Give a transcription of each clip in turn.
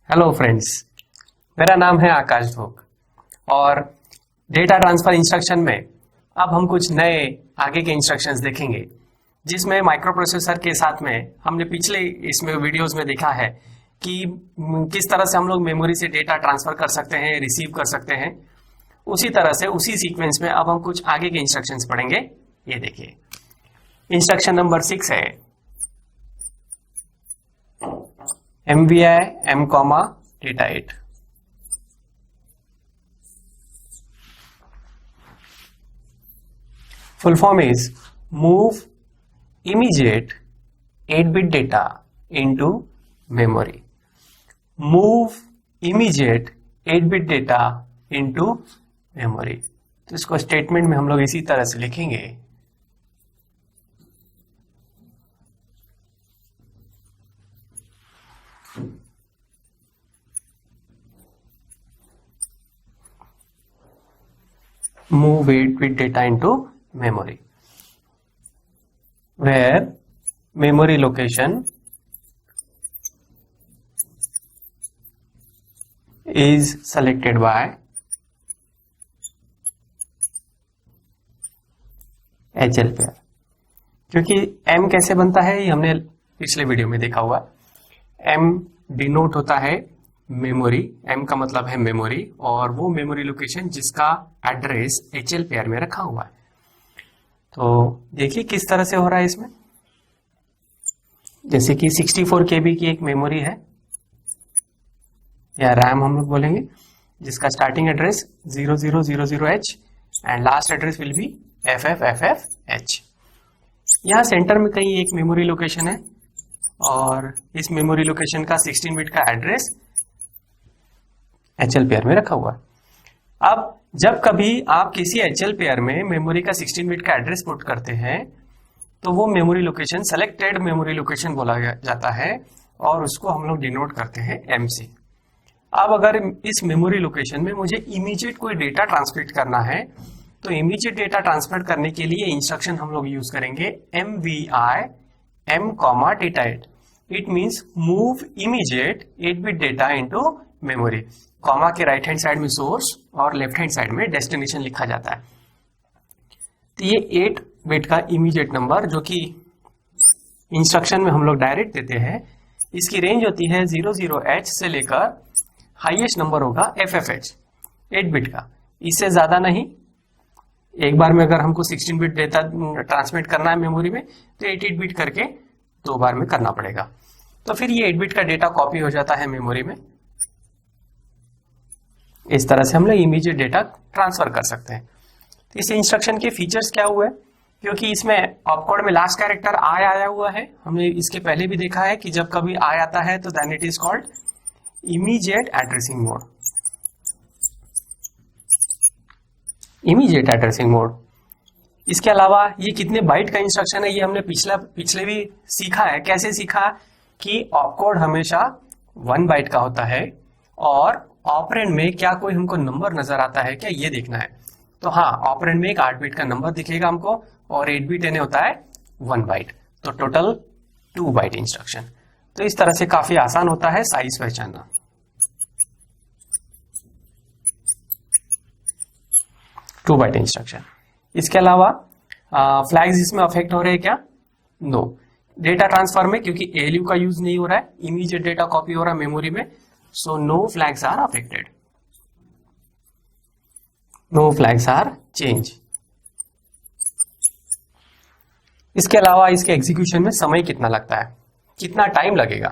Hello friends, मेरा नाम है आकाश भोग और डेटा ट्रांसफर इंस्ट्रक्शन में अब हम कुछ नए आगे के इंस्ट्रक्शंस देखेंगे, जिसमें माइक्रो प्रोसेसर के साथ में हमने पिछले इसमें वीडियोस में देखा है कि किस तरह से हम लोग मेमोरी से डेटा ट्रांसफर कर सकते हैं, रिसीव कर सकते हैं। उसी तरह से उसी सीक्वेंस में अब हम कुछ आगे के इंस्ट्रक्शंस पढ़ेंगे। ये देखिए, इंस्ट्रक्शन नंबर 6 है MVI M, data 8। Full form is move immediate 8-bit data into memory. Move immediate 8-bit data into memory। तो इसको स्टेटमेंट में हम लोग इसी तरह से लिखेंगे। Move 8-bit data into memory, where memory location is selected by HL pair। क्योंकि M कैसे बनता है ये हमने पिछले वीडियो में देखा हुआ। M डिनोट होता है मेमोरी, M का मतलब है मेमोरी, और वो मेमोरी लोकेशन जिसका एड्रेस HL पेयर में रखा हुआ है। तो देखिए किस तरह से हो रहा है इसमें। जैसे कि 64 KB की एक मेमोरी है या रैम हम लोग बोलेंगे, जिसका starting address 0000H and last address will be FFFFH। यहाँ सेंटर में कहीं एक मेमोरी लोकेशन है और इस मेमोरी लोकेशन का 16 बिट का एड्रेस HL पेयर में रखा हुआ है। अब जब कभी आप किसी HL पेयर में मेमोरी का 16 बिट का एड्रेस पुट करते हैं तो वो memory location selected memory location बोला जाता है और उसको हम लोग डिनोट करते हैं M से। अब अगर इस मेमोरी लोकेशन में मुझे इमीडिएट कोई डेटा ट्रांसमिट करना है तो इमीडिएट डेटा ट्रांसमिट करने के लिए इंस्ट्रक्शन हम लोग यूज करेंगे MVI M, data 8। It means move immediate 8-bit data into memory. Comma के राइट हैंड साइड में सोर्स और लेफ्ट हैंड साइड में डेस्टिनेशन लिखा जाता है। तो ये 8 बिट का इमीडिएट नंबर जो कि इंस्ट्रक्शन में हम लोग डायरेक्ट देते हैं, इसकी रेंज होती है 00H से लेकर हाईएस्ट नंबर होगा FFH 8 बिट का, इससे ज्यादा नहीं। एक बार में अगर हमको 16 बिट डेटा ट्रांसमिट करना है मेमोरी में तो 8 बिट करके 2 बार में करना पड़ेगा। तो फिर ये 8 बिट का डेटा कॉपी हो जाता है मेमोरी में। इस तरह से हम लोग इमीडिएट डेटा ट्रांसफर कर सकते हैं। तो इस इंस्ट्रक्शन के फीचर्स क्या हुए, क्योंकि इसमें ऑपकोड में लास्ट कैरेक्टर I आया हुआ है। हमने इसके पहले भी देखा है कि जब कभी I आता है तो then it is called immediate addressing mode. Immediate addressing mode. इसके अलावा ये कितने बाइट का इंस्ट्रक्शन है ये हमने पिछले भी सीखा है। कैसे सीखा कि ऑपकोड हमेशा 1 बाइट का होता है और ऑपरेंड में क्या कोई हमको नंबर नजर आता है क्या ये देखना है। तो हाँ, ऑपरेंड में एक 8 बिट का नंबर दिखेगा हमको और 8 बिट यानी होता है 1 बाइट, तो टोटल 2 बाइट इंस्ट्रक्शन। तो इस तरह से काफी आसान होता है साइज पहचानना। Two byte instruction. इसके अलावा फ्लैग्स इसमें अफेक्ट हो रहे हैं क्या? नो। डेटा ट्रांसफर में क्योंकि ALU का यूज नहीं हो रहा है, इमीडिएट डेटा कॉपी हो रहा है मेमोरी में, so no flags are affected, no flags are changed। इसके अलावा इसके एग्जीक्यूशन में समय कितना लगता है, कितना टाइम लगेगा,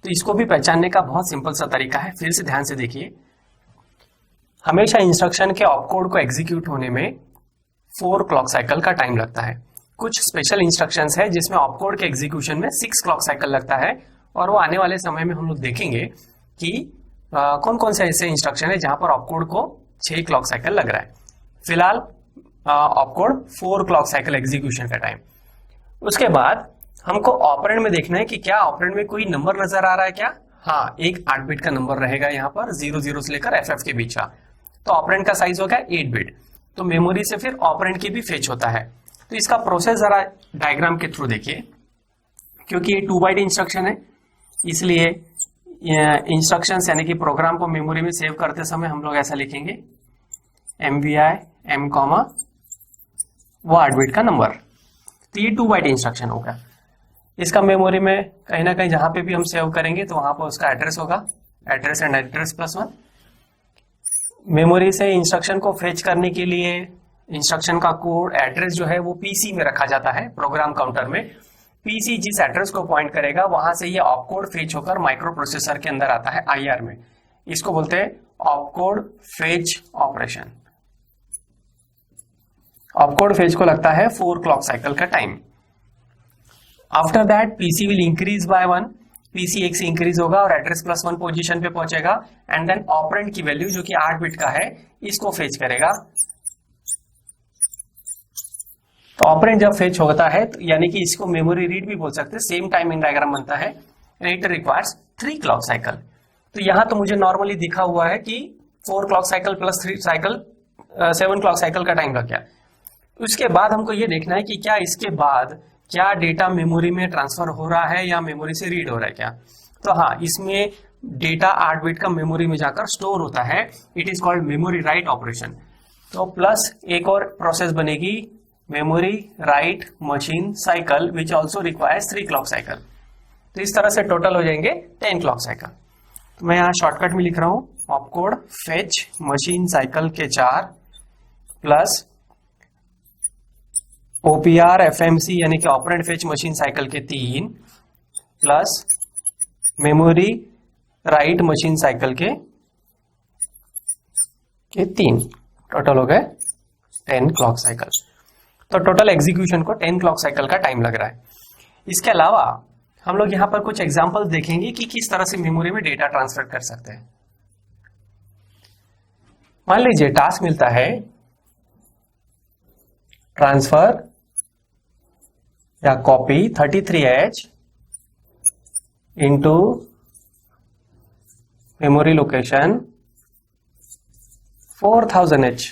तो इसको भी पहचानने का बहुत सिंपल सा तरीका है। फिर से ध्यान से देखिए, हमेशा इंस्ट्रक्शन के ऑपकोड को एग्जीक्यूट होने में 4 क्लॉक साइकिल का टाइम लगता है। कुछ स्पेशल इंस्ट्रक्शंस है जिसमें ऑपकोड के एग्जीक्यूशन में 6 क्लॉक साइकिल लगता है, और वो आने वाले समय में हम लोग देखेंगे कि कौन कौन से ऐसे इंस्ट्रक्शन है जहां पर ऑपकोड को 6 क्लॉक साइकिल लग रहा है। फिलहाल ऑपकोड 4 क्लॉक साइकिल एग्जीक्यूशन का टाइम। उसके बाद हमको ऑपरेंड में देखना है कि क्या ऑपरेंड में कोई नंबर नजर आ रहा है क्या। हाँ, एक 8 बिट का नंबर रहेगा यहाँ पर 00 से लेकर FF के बीच का, तो ऑपरेंड का साइज हो गया 8 बिट। तो मेमोरी से फिर ऑपरेंड की भी फेच होता है। तो इसका प्रोसेस जरा डायग्राम के थ्रू देखिए, क्योंकि ये 2 बाइट इंस्ट्रक्शन है इसलिए इंस्ट्रक्शंस यानी कि प्रोग्राम को मेमोरी में सेव करते समय हम लोग ऐसा लिखेंगे MVI M कॉमा वो 8 बिट का नंबर। तो ये 2 बाइट इंस्ट्रक्शन होगा। इसका मेमोरी में कहीं ना कहीं जहां पे भी हम सेव करेंगे तो वहां पर उसका एड्रेस होगा, एड्रेस एंड एड्रेस +1। मेमोरी से इंस्ट्रक्शन को फेच करने के लिए इंस्ट्रक्शन का कोड एड्रेस जो है वो पीसी में रखा जाता है। प्रोग्राम काउंटर में पीसी जिस एड्रेस को पॉइंट करेगा वहां से ये ऑपकोड फेच होकर माइक्रो प्रोसेसर के अंदर आता है IR में। इसको बोलते हैं opcode fetch operation. Opcode fetch को लगता है 4 क्लॉक साइकिल का time. After that PC will increase by 1, PC 1 से इंक्रीज होगा और एड्रेस +1 पोजीशन पे पहुंचेगा एंड देन ऑपरेंड की वैल्यू जो कि 8 बिट का है इसको फेच करेगा। तो ऑपरेंड जब फेच होता है तो यानी कि इसको मेमोरी रीड भी बोल सकते हैं, सेम टाइमिंग डायग्राम बनता है। It requires 3 clock cycle. तो यहां तो मुझे नॉर्मली दिखा हुआ है कि 4 clock cycle plus 3 cycle 7 clock cycle का टाइम लग गया। उसके बाद हमको ये देखना है कि क्या इसके बाद क्या डेटा मेमोरी में ट्रांसफर हो रहा है या मेमोरी से रीड हो रहा है क्या। तो हाँ, इसमें डेटा 8 बिट का मेमोरी में जाकर स्टोर होता है। It is called memory write operation. तो प्लस एक और प्रोसेस बनेगी memory write machine cycle which also requires 3 clock cycle. तो इस तरह से टोटल हो जाएंगे 10 क्लॉक साइकिल। तो मैं यहाँ शॉर्टकट में लिख रहा हूं ऑपकोड फेच मशीन साइकिल के 4 प्लस OPR FMC यानी कि ऑपरेंड फेच मशीन साइकिल के 3 plus memory write machine cycle के 3 टोटल हो गए 10 क्लॉक साइकिल। तो टोटल एग्जीक्यूशन को 10 क्लॉक साइकिल का टाइम लग रहा है। इसके अलावा हम लोग यहां पर कुछ एग्जांपल्स देखेंगे कि किस तरह से मेमोरी में डेटा ट्रांसफर कर सकते हैं। मान लीजिए टास्क मिलता है ट्रांसफर या copy 33H into memory location 4000H।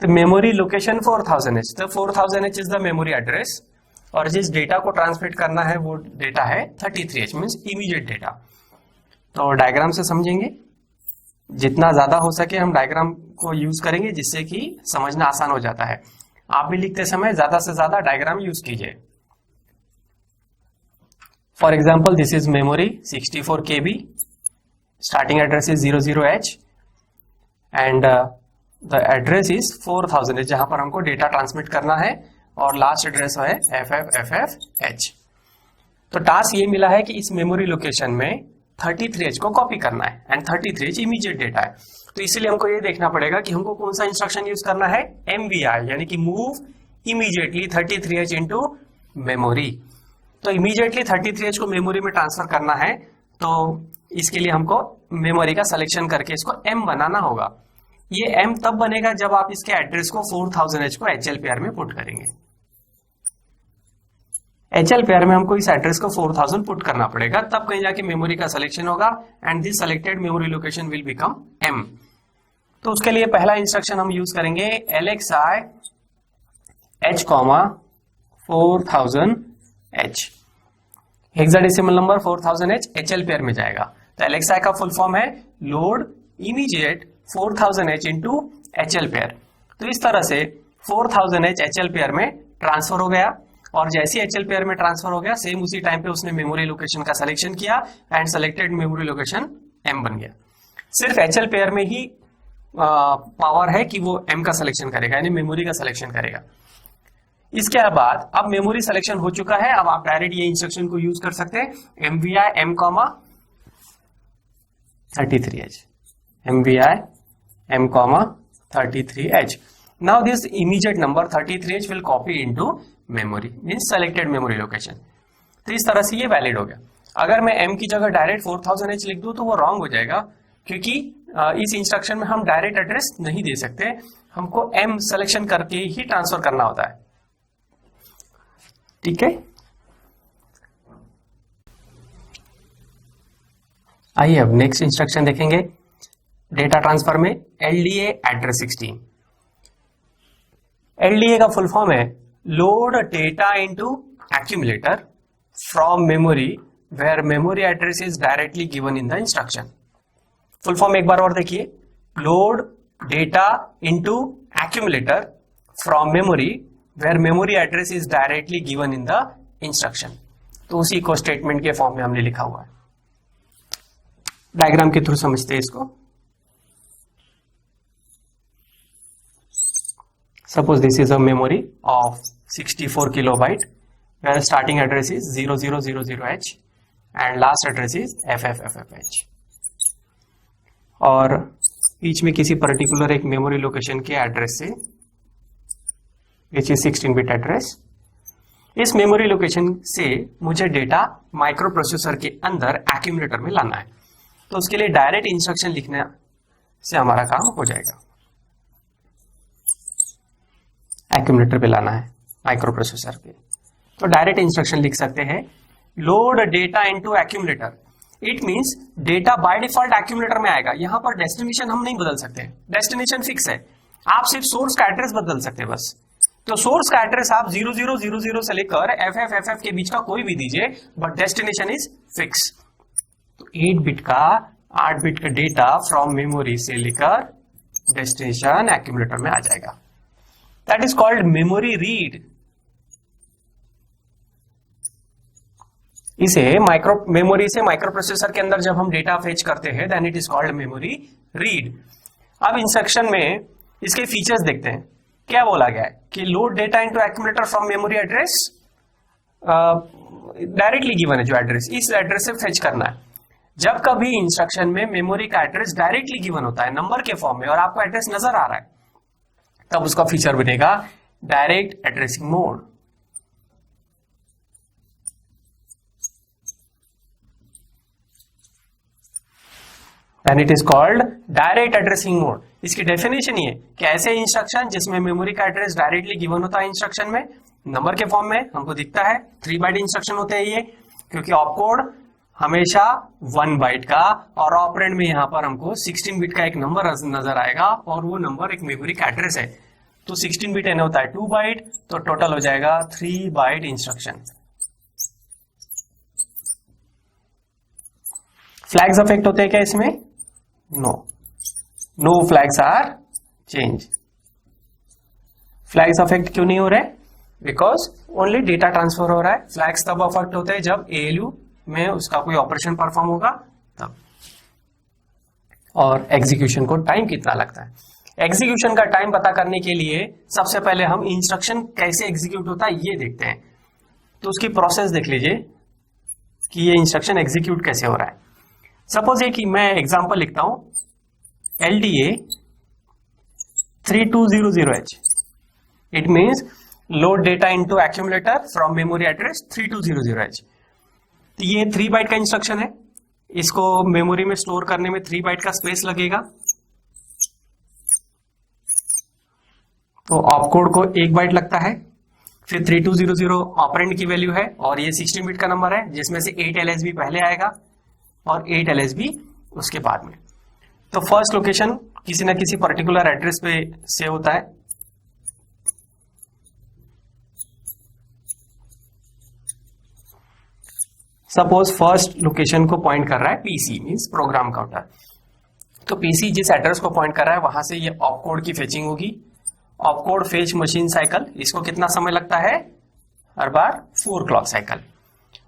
तो मेमोरी लोकेशन 4000H, तो 4000H is the memory address और जिस डेटा को ट्रांसमिट करना है वो डेटा है 33H मीन्स इमीडिएट डेटा। तो डायग्राम से समझेंगे, जितना ज्यादा हो सके हम डायग्राम को यूज करेंगे जिससे कि समझना आसान हो जाता है। आप भी लिखते समय ज्यादा से ज्यादा डायग्राम यूज कीजिए। For example this is memory 64 KB, starting address is 00H and the address is 4000H जहां पर हमको डेटा ट्रांसमिट करना है और लास्ट एड्रेस है FFFFH। तो टास्क ये मिला है कि इस मेमोरी लोकेशन में 33H को कॉपी करना है एंड 33H इमीडिएट डेटा है। तो इसीलिए हमको ये देखना पड़ेगा कि हमको कौन सा इंस्ट्रक्शन यूज करना है, MVI यानी कि move immediately 33H into memory. तो इमीडिएटली 33H को मेमोरी में ट्रांसफर करना है तो इसके लिए हमको मेमोरी का सिलेक्शन करके इसको M बनाना होगा। ये M तब बनेगा जब आप इसके एड्रेस को 4000H को HL पेयर में पुट करेंगे। HL पेयर में हमको इस एड्रेस को 4000 पुट करना पड़ेगा, तब कहीं जाके मेमोरी का सिलेक्शन होगा and this selected memory location will become M। तो उसके लिए पहला इंस्ट्रक्शन हम यूज करेंगे LXI H, 4000H। Hexadecimal number 4000H HL pair में जाएगा। तो LXI का फुल फॉर्म है load immediate 4000H into HL pair. तो इस तरह से 4000H HL पेयर में ट्रांसफर हो गया और जैसे HL पेयर में ट्रांसफर हो गया सेम उसी टाइम पे उसने मेमोरी लोकेशन का सिलेक्शन किया and selected memory location M बन गया। सिर्फ HL पेयर में ही पावर है कि वो M का सिलेक्शन करेगा यानी मेमोरी का सिलेक्शन करेगा। इसके बाद अब मेमोरी सिलेक्शन हो चुका है, अब आप डायरेक्ट ये इंस्ट्रक्शन को यूज कर सकते हैं MVI M, 33H MVI M, 33H। Now this immediate number 33H will copy into memory means selected memory location। तो इस तरह से ये वैलिड हो गया। अगर मैं M की जगह डायरेक्ट 4000H लिख दूं तो वो रॉन्ग हो जाएगा क्योंकि इस इंस्ट्रक्शन में हम डायरेक्ट एड्रेस नहीं दे सकते, हमको M सिलेक्शन करके ही ट्रांसफर करना होता है। ठीक है, आइए अब नेक्स्ट इंस्ट्रक्शन देखेंगे डेटा ट्रांसफर में LDA एड्रेस 16। LDA का फुल फॉर्म है load data into accumulator from memory where memory address is directly given in the instruction. Full form एक बार और देखिए, load data into accumulator from memory where memory address is directly given in the instruction. तो उसी को statement के form में हमने लिखा हुआ है. डायग्राम के थ्रू समझते हैं इसको. Suppose this is a memory of 64 kilobyte where starting address is 0000H and last address is FFFFH. और बीच में किसी पर्टिकुलर एक मेमोरी लोकेशन के एड्रेस से विच इज 16 बिट एड्रेस, इस मेमोरी लोकेशन से मुझे डेटा माइक्रो प्रोसेसर के अंदर एक्यूमुलेटर में लाना है. तो उसके लिए डायरेक्ट इंस्ट्रक्शन लिखने से हमारा काम हो जाएगा. एक्यूमुलेटर पे लाना है माइक्रो प्रोसेसर पे, तो डायरेक्ट इंस्ट्रक्शन लिख सकते हैं, load data into accumulator. It means data by default accumulator में आएगा. यहां पर डेस्टिनेशन हम नहीं बदल सकते, डेस्टिनेशन फिक्स है. आप सिर्फ सोर्स का एड्रेस बदल सकते हैं बस. तो सोर्स का एड्रेस आप 0000 से लेकर FFFF के बीच का कोई भी दीजिए, बट डेस्टिनेशन इज फिक्स. तो 8 बिट का 8 बिट का डेटा फ्रॉम मेमोरी से लेकर डेस्टिनेशन एक्यूमुलेटर में आ जाएगा. That is called memory read. इसे मेमोरी से माइक्रो प्रोसेसर के अंदर जब हम डेटा फेच करते हैं then it is called memory read. अब इंस्ट्रक्शन में इसके फीचर्स देखते हैं. क्या बोला गया है कि load data into accumulator from memory address, directly given है जो एड्रेस, इस एड्रेस से फेच करना है. जब कभी इंस्ट्रक्शन में मेमोरी का एड्रेस डायरेक्टली गिवन होता है नंबर के फॉर्म में और आपको एड्रेस नजर आ रहा है, तब उसका फीचर बनेगा direct addressing mode. And it is called direct addressing mode. इसकी डेफिनेशन ये कि ऐसे इंस्ट्रक्शन जिसमें मेमोरी का एड्रेस डायरेक्टली गिवन होता है इंस्ट्रक्शन में नंबर के फॉर्म में हमको दिखता है. 3 बाइट इंस्ट्रक्शन होते हैं ये, क्योंकि ऑपकोड हमेशा 1 बाइट का और ऑपरेंड में यहां पर हमको 16 बिट का एक नंबर नजर आएगा और वो नंबर एक मेमोरी का एड्रेस है. तो 16 बिट होता है 2 बाइट, तो टोटल हो जाएगा 3 बाइट इंस्ट्रक्शन. फ्लैग्स अफेक्ट होते हैं क्या इसमें? No flags are change. Flags affect क्यों नहीं हो रहे? बिकॉज ओनली डेटा ट्रांसफर हो रहा है. फ्लैग्स तब अफेक्ट होते हैं जब ALU में उसका कोई ऑपरेशन परफॉर्म होगा तब. और एग्जीक्यूशन को टाइम कितना लगता है? एग्जीक्यूशन का टाइम पता करने के लिए सबसे पहले हम इंस्ट्रक्शन कैसे एग्जीक्यूट होता है ये देखते हैं. तो उसकी प्रोसेस देख लीजिए कि ये इंस्ट्रक्शन एग्जीक्यूट कैसे हो रहा है. सपोज ये कि मैं एग्जांपल लिखता हूं LDA 3200H. It means load data into accumulator from memory address 3200H. तो ये 3 बाइट का इंस्ट्रक्शन है. इसको मेमोरी में स्टोर करने में 3 बाइट का स्पेस लगेगा. तो ऑपकोड को 1 बाइट लगता है. फिर 3200 ऑपरेंड की वैल्यू है और ये 16 बिट का नंबर है जिसमें से 8 LSB पहले आएगा और 8 LSB उसके बाद में. तो फर्स्ट लोकेशन किसी ना किसी पर्टिकुलर एड्रेस पे से होता है. सपोज फर्स्ट लोकेशन को पॉइंट कर रहा है PC मींस प्रोग्राम काउंटर. तो PC जिस एड्रेस को पॉइंट कर रहा है वहां से ये ऑपकोड की फेचिंग होगी. ऑपकोड फेच मशीन साइकिल, इसको कितना समय लगता है? हर बार 4 क्लॉक साइकिल.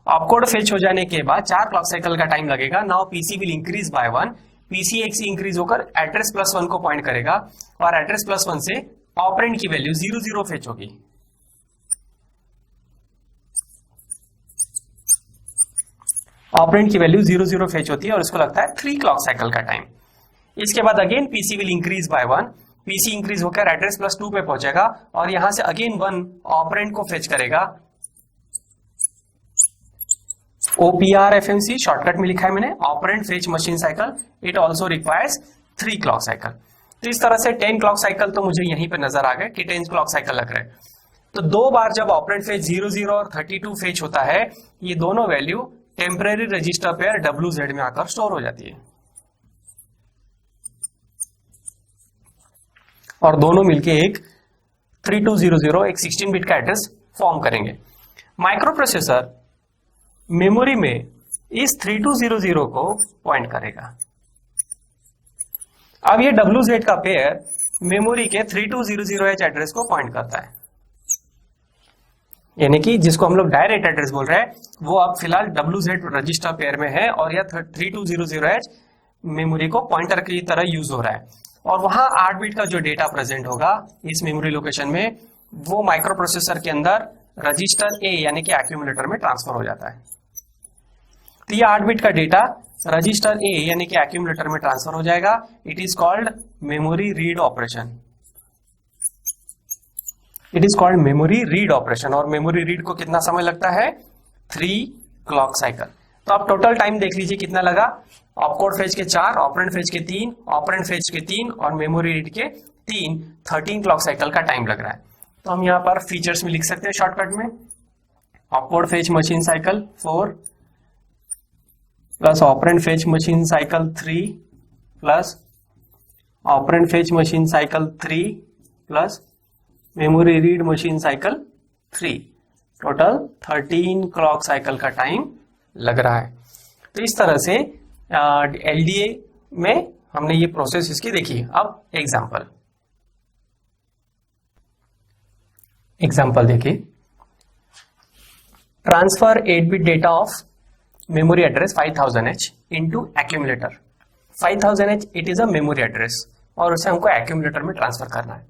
ऑपकोड फेच हो जाने के बाद 4 क्लॉक साइकिल का टाइम लगेगा. Now PC will increase by 1. PC एक से इंक्रीज होकर एड्रेस +1 को पॉइंट करेगा और एड्रेस +1 से ऑपरेंड की वैल्यू 00 फेच होगी. ऑपरेंड की वैल्यू 00 फेच होती है और इसको लगता है 3 क्लॉक साइकिल का टाइम. इसके बाद again PC will increase by 1. PC increase होकर एड्रेस +2 पे पहुंचेगा और यहां से अगेन 1 ऑपरेंड को फेच करेगा. OPR FMC शॉर्टकट में लिखा है मैंने, operand fetch machine cycle. It also requires 3 clock cycle. तो इस तरह से 10 क्लॉक साइकिल तो मुझे यहीं पे नजर आ गए कि 10 क्लॉक साइकिल लग रहे हैं. तो 2 बार जब ऑपरेंड फेच 00 और 32 फेच होता है, ये दोनों value temporary register pair WZ में आकर स्टोर हो जाती है और दोनों मिलके एक 3200 एक 16 बिट का एड्रेस फॉर्म करेंगे. माइक्रो प्रोसेसर मेमोरी में इस 3200 को पॉइंट करेगा। अब ये WZ का पेयर मेमोरी के 3200H एड्रेस को पॉइंट करता है, यानी कि जिसको हम लोग डायरेक्ट एड्रेस बोल रहे हैं वो अब फिलहाल WZ रजिस्टर पेयर में है और यह 3200H मेमोरी को पॉइंटर की तरह यूज हो रहा है। और वहां 8 बिट का जो डेटा प्रेजेंट होगा इस मेमोरी लोकेशन में वो माइक्रो प्रोसेसर के अंदर रजिस्टर ए यानी कि एक्यूमुलेटर में ट्रांसफर हो जाता है। तो ये 8 बिट का डेटा रजिस्टर ए यानी कि एक्यूमुलेटर में ट्रांसफर हो जाएगा। It is called memory read operation. It is called memory read operation. और मेमोरी रीड को कितना समय लगता है? 3 क्लॉक साइकिल। तो आप टोटल टाइम देख लीजिए कितना लगा। ऑपकोड फेज के 4, ऑपरेंड फेज के 3, ऑपरेंड फेज के 3 और मेमोरी रीड के 3, 13 क्लॉक साइकिल का टाइम लग रहा है। तो हम यहाँ पर फीचर्स में लिख सकते हैं शॉर्टकट में, opcode phase machine cycle 4 plus operand phase machine cycle 3 plus operand phase machine cycle 3 plus memory read machine cycle 3, total 13 clock cycle का टाइम लग रहा है। तो इस तरह से LDA में हमने ये प्रोसेस इसकी देखी। अब एग्जांपल देखिए, transfer 8 bit data of memory address 5000H into accumulator. 5000H it is a memory address और उसे हमको एक्यूमुलेटर में ट्रांसफर करना है।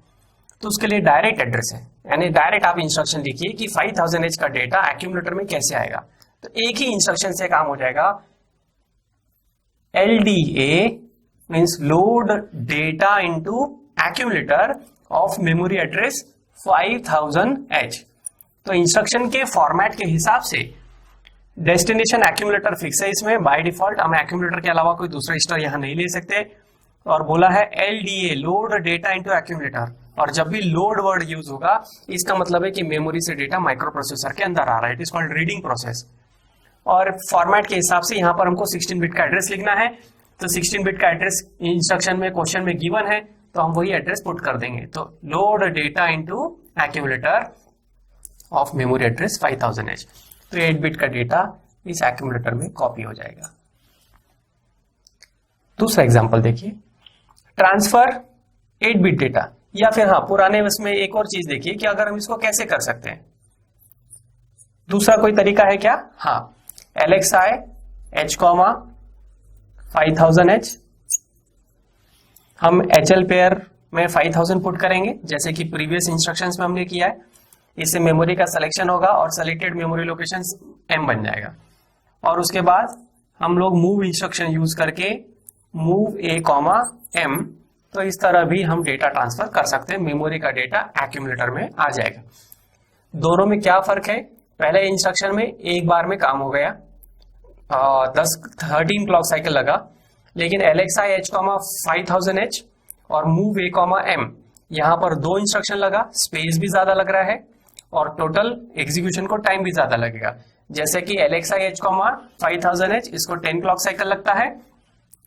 तो उसके लिए डायरेक्ट एड्रेस है, यानी डायरेक्ट आप इंस्ट्रक्शन लिखिए कि 5000H का डेटा एक्यूमुलेटर में कैसे आएगा। तो एक ही इंस्ट्रक्शन से काम हो जाएगा। LDA means load data into accumulator of memory address 5000H। तो इंस्ट्रक्शन के फॉर्मेट के हिसाब से डेस्टिनेशन एक्यूमुलेटर फिक्स है इसमें बाय डिफॉल्ट। हम एक्यूमुलेटर के अलावा कोई दूसरा स्टार यहां नहीं ले सकते। और बोला है LDA load data into accumulator. और जब भी लोड वर्ड यूज होगा इसका मतलब है कि मेमोरी से डेटा माइक्रो प्रोसेसर के अंदर आ रहा है। It is called reading process. और फॉर्मेट के हिसाब से यहाँ पर हमको 16 बिट का एड्रेस लिखना है। तो 16 बिट का एड्रेस इंस्ट्रक्शन में क्वेश्चन में गिवन है तो हम वही एड्रेस पुट कर देंगे। तो load data into accumulator of memory address 5000H। तो 8 बिट का डेटा इस एक्यूमुलेटर में कॉपी हो जाएगा। दूसरा एग्जांपल देखिए, ट्रांसफर 8 बिट डेटा, या फिर हाँ पुराने उसमें एक और चीज देखिए कि अगर हम इसको कैसे कर सकते हैं। दूसरा कोई तरीका है क्या? हाँ, LXI H, 5000H हम HL पेयर में 5000 पुट करेंगे जैसे कि प्रीवियस इंस्ट्रक्शंस में हमने किया है। इससे मेमोरी का सिलेक्शन होगा और सेलेक्टेड मेमोरी लोकेशन M बन जाएगा। और उसके बाद हम लोग मूव इंस्ट्रक्शन यूज करके मूव A, M, तो इस तरह भी हम डेटा ट्रांसफर कर सकते हैं। मेमोरी का डेटा एक्यूमुलेटर में आ जाएगा। दोनों में क्या फर्क है? पहले इंस्ट्रक्शन में एक बार में काम हो गया, 13 क्लॉक साइकिल लगा। लेकिन LXI H, 5000H और मूव A, M यहां पर 2 इंस्ट्रक्शन लगा, स्पेस भी ज्यादा लग रहा है और टोटल एग्जीक्यूशन को टाइम भी ज्यादा लगेगा। जैसे कि LXI H, 5000H इसको 10 क्लॉक साइकिल लगता है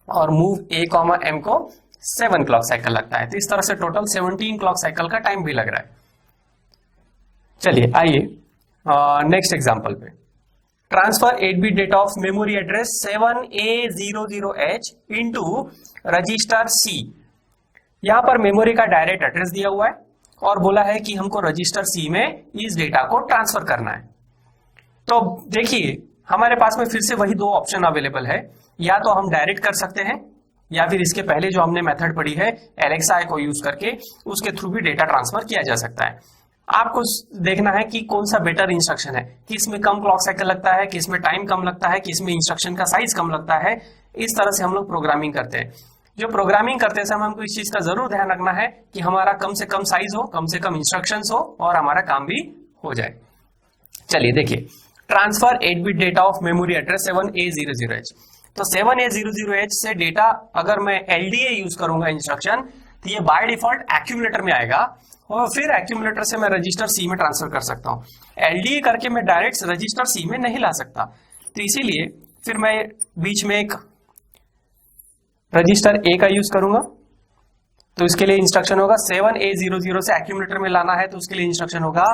और मूव A, M को 7 क्लॉक साइकिल लगता है। तो इस तरह से टोटल 17 क्लॉक साइकिल का टाइम भी लग रहा है। चलिए आइए नेक्स्ट एग्जांपल पे, transfer 8 bit data of memory address 7A00H into register C। यहां पर मेमोरी का डायरेक्ट एड्रेस दिया हुआ है और बोला है कि हमको रजिस्टर C में इस डेटा को ट्रांसफर करना है। तो देखिए हमारे पास में फिर से वही 2 ऑप्शन अवेलेबल है, या तो हम डायरेक्ट कर सकते हैं या फिर इसके पहले जो हमने मेथड पढ़ी है LXI को यूज करके उसके थ्रू भी डेटा ट्रांसफर किया जा सकता है। आपको देखना है कि कौन सा बेटर इंस्ट्रक्शन है, किसमें कम क्लॉक साइकिल लगता है, किसमें टाइम कम लगता है, किसमें इंस्ट्रक्शन का साइज कम लगता है। इस तरह से हम लोग प्रोग्रामिंग करते हैं। जो प्रोग्रामिंग करते समय हमको इस चीज का जरूर ध्यान रखना है कि हमारा कम से कम साइज हो, कम से कम इंस्ट्रक्शंस हो और हमारा काम भी हो जाए। चलिए देखिए, transfer 8 bit data of memory address 7A00H। तो 7A00H से डेटा अगर मैं LDA यूज करूंगा इंस्ट्रक्शन तो ये बाय डिफॉल्ट एक्यूमुलेटर में आएगा और फिर एक्यूमुलेटर से मैं रजिस्टर C में ट्रांसफर कर सकता हूं। LDA करके मैं डायरेक्ट रजिस्टर C में नहीं ला सकता, तो इसीलिए फिर मैं बीच में एक रजिस्टर A का यूज करूंगा। तो इसके लिए इंस्ट्रक्शन होगा 7A00 से एक्यूमुलेटर में लाना है तो उसके लिए इंस्ट्रक्शन होगा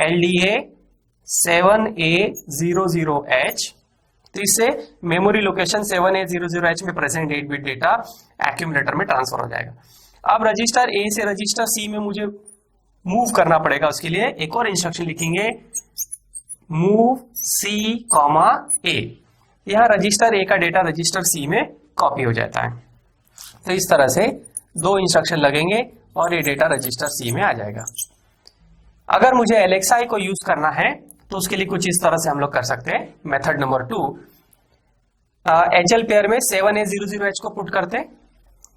LDA 7A00H तो इससे मेमोरी लोकेशन 7800H में प्रेजेंट 8 बिट डेटा एक्यूमुलेटर में ट्रांसफर हो जाएगा। अब रजिस्टर ए से रजिस्टर सी में मुझे मूव करना पड़ेगा, उसके लिए एक और इंस्ट्रक्शन लिखेंगे, मूव सी कॉमा ए। यहां रजिस्टर ए का डेटा रजिस्टर सी में कॉपी हो जाता है। तो इस तरह से दो इंस्ट्रक्शन लगेंगे और ये डेटा रजिस्टर सी में आ जाएगा। अगर मुझे LXI को यूज करना है तो उसके लिए कुछ इस तरह से हम लोग कर सकते हैं। मेथड नंबर 2, HL पेयर में 7800H को पुट करते हैं,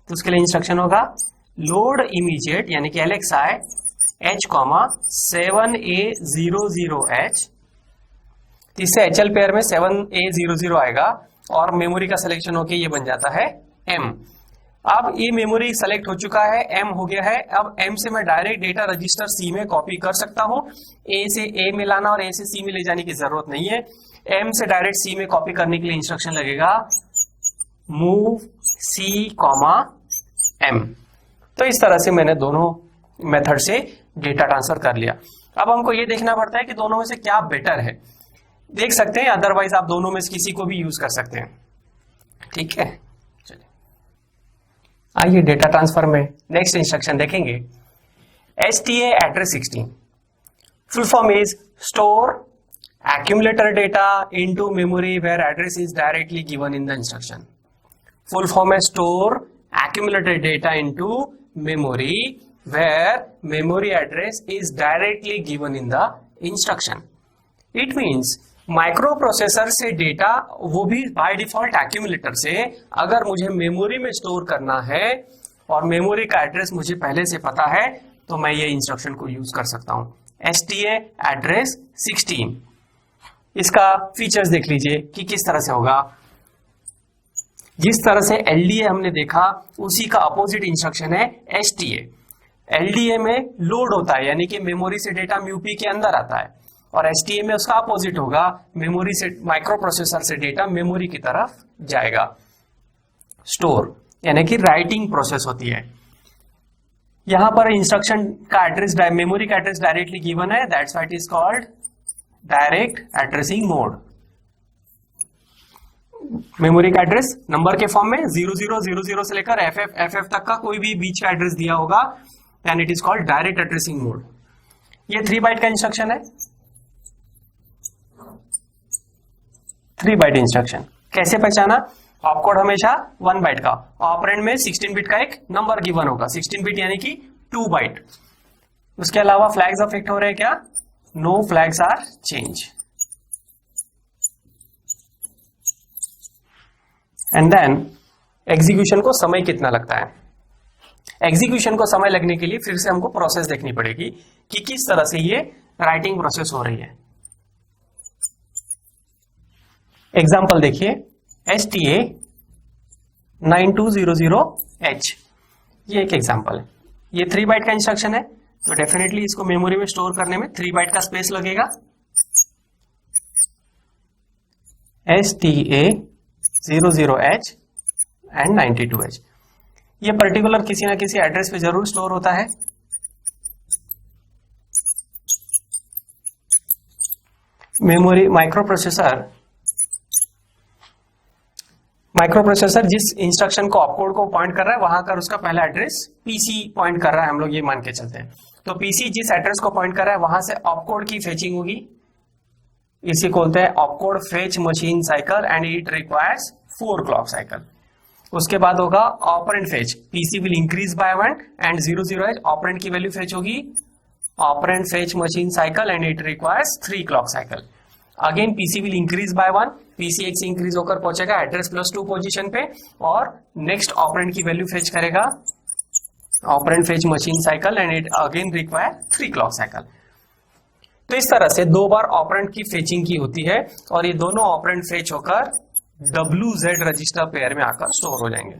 तो उसके लिए इंस्ट्रक्शन होगा लोड इमीडिएट यानी कि LXI H, 7A00H। इससे HL पेयर में 7A00 आएगा और मेमोरी का सिलेक्शन होके ये बन जाता है M। अब ये मेमोरी सेलेक्ट हो चुका है, M हो गया है। अब M से मैं डायरेक्ट डेटा रजिस्टर C में कॉपी कर सकता हूं। A से A में लाना और A से C में ले जाने की जरूरत नहीं है। M से डायरेक्ट C में कॉपी करने के लिए इंस्ट्रक्शन लगेगा मूव C, M। तो इस तरह से मैंने दोनों मेथड से डेटा ट्रांसफर कर लिया। अब हमको ये देखना पड़ता है कि दोनों में से क्या बेटर है। देख सकते हैं, अदरवाइज आप दोनों में से किसी को भी यूज कर सकते हैं। ठीक है, चलिए आइए डेटा ट्रांसफर में नेक्स्ट इंस्ट्रक्शन देखेंगे। STA address 16 full form is store accumulator data into memory where address is directly given in the instruction. Full form is store accumulated data into memory where memory address is directly given in the instruction. It means micro processor से data, वो भी by default accumulator से, अगर मुझे memory में store करना है और मेमोरी का एड्रेस मुझे पहले से पता है तो मैं ये इंस्ट्रक्शन को यूज कर सकता हूं, STA एड्रेस 16। इसका फीचर्स देख लीजिए कि किस तरह से होगा। जिस तरह से LDA हमने देखा उसी का अपोजिट इंस्ट्रक्शन है STA। LDA में लोड होता है यानी कि मेमोरी से डेटा म्यूपी के अंदर आता है, और STA में उसका अपोजिट होगा, मेमोरी से, माइक्रो प्रोसेसर से डेटा मेमोरी की तरफ जाएगा। स्टोर यानी कि राइटिंग प्रोसेस होती है। यहां पर इंस्ट्रक्शन का एड्रेस, मेमोरी का एड्रेस डायरेक्टली गिवन है, that's why it is called direct addressing mode. Memory का एड्रेस नंबर के फॉर्म में 0000 से लेकर FF तक का कोई भी बीच का एड्रेस दिया होगा, and it is called direct addressing mode. ये 3 बाइट का इंस्ट्रक्शन है। 3 बाइट इंस्ट्रक्शन कैसे पहचाना? ऑपकोड हमेशा 1 बाइट का, ऑपरेंड में 16 बिट का एक नंबर गिवन होगा, 16 बिट यानी कि 2 बाइट। उसके अलावा फ्लैग्स अफेक्ट हो रहे हैं क्या? No flags are change. And then execution को समय कितना लगता है? एग्जीक्यूशन को समय लगने के लिए फिर से हमको प्रोसेस देखनी पड़ेगी कि किस तरह से ये राइटिंग प्रोसेस हो रही है। एग्जाम्पल देखिए, STA 9200H, ये एक एग्जाम्पल है। ये 3 बाइट का इंस्ट्रक्शन है, तो डेफिनेटली इसको मेमोरी में स्टोर करने में 3 बाइट का स्पेस लगेगा। STA 00H एंड 92H, ये पर्टिकुलर किसी ना किसी एड्रेस पे जरूर स्टोर होता है। मेमोरी माइक्रोप्रोसेसर जिस इंस्ट्रक्शन को ऑपकोड को पॉइंट कर रहा है वहां का उसका पहला एड्रेस PC पॉइंट कर रहा है, हम लोग ये मान के चलते हैं। तो PC जिस एड्रेस को पॉइंट कर रहा है वहां से ऑपकोड की फेचिंग होगी, इसी को बोलते हैं opcode fetch machine cycle, and it requires 4 clock cycle. उसके बाद होगा operand fetch, PC will increase by 1 and 00H operand की वैल्यू फेच होगी, operand fetch machine cycle and it requires 3 clock cycle. Again PC will increase by 1, PC 1 से increase होकर पहुंचेगा address +2 position पे, और नेक्स्ट ऑपरेंड की value fetch करेगा, operand fetch machine cycle and it again require 3 clock cycle. तो इस तरह से 2 बार ऑपरेंड की फेचिंग की होती है, और ये दोनों ऑपरेंड फेच होकर WZ रजिस्टर पेयर में आकर स्टोर हो जाएंगे।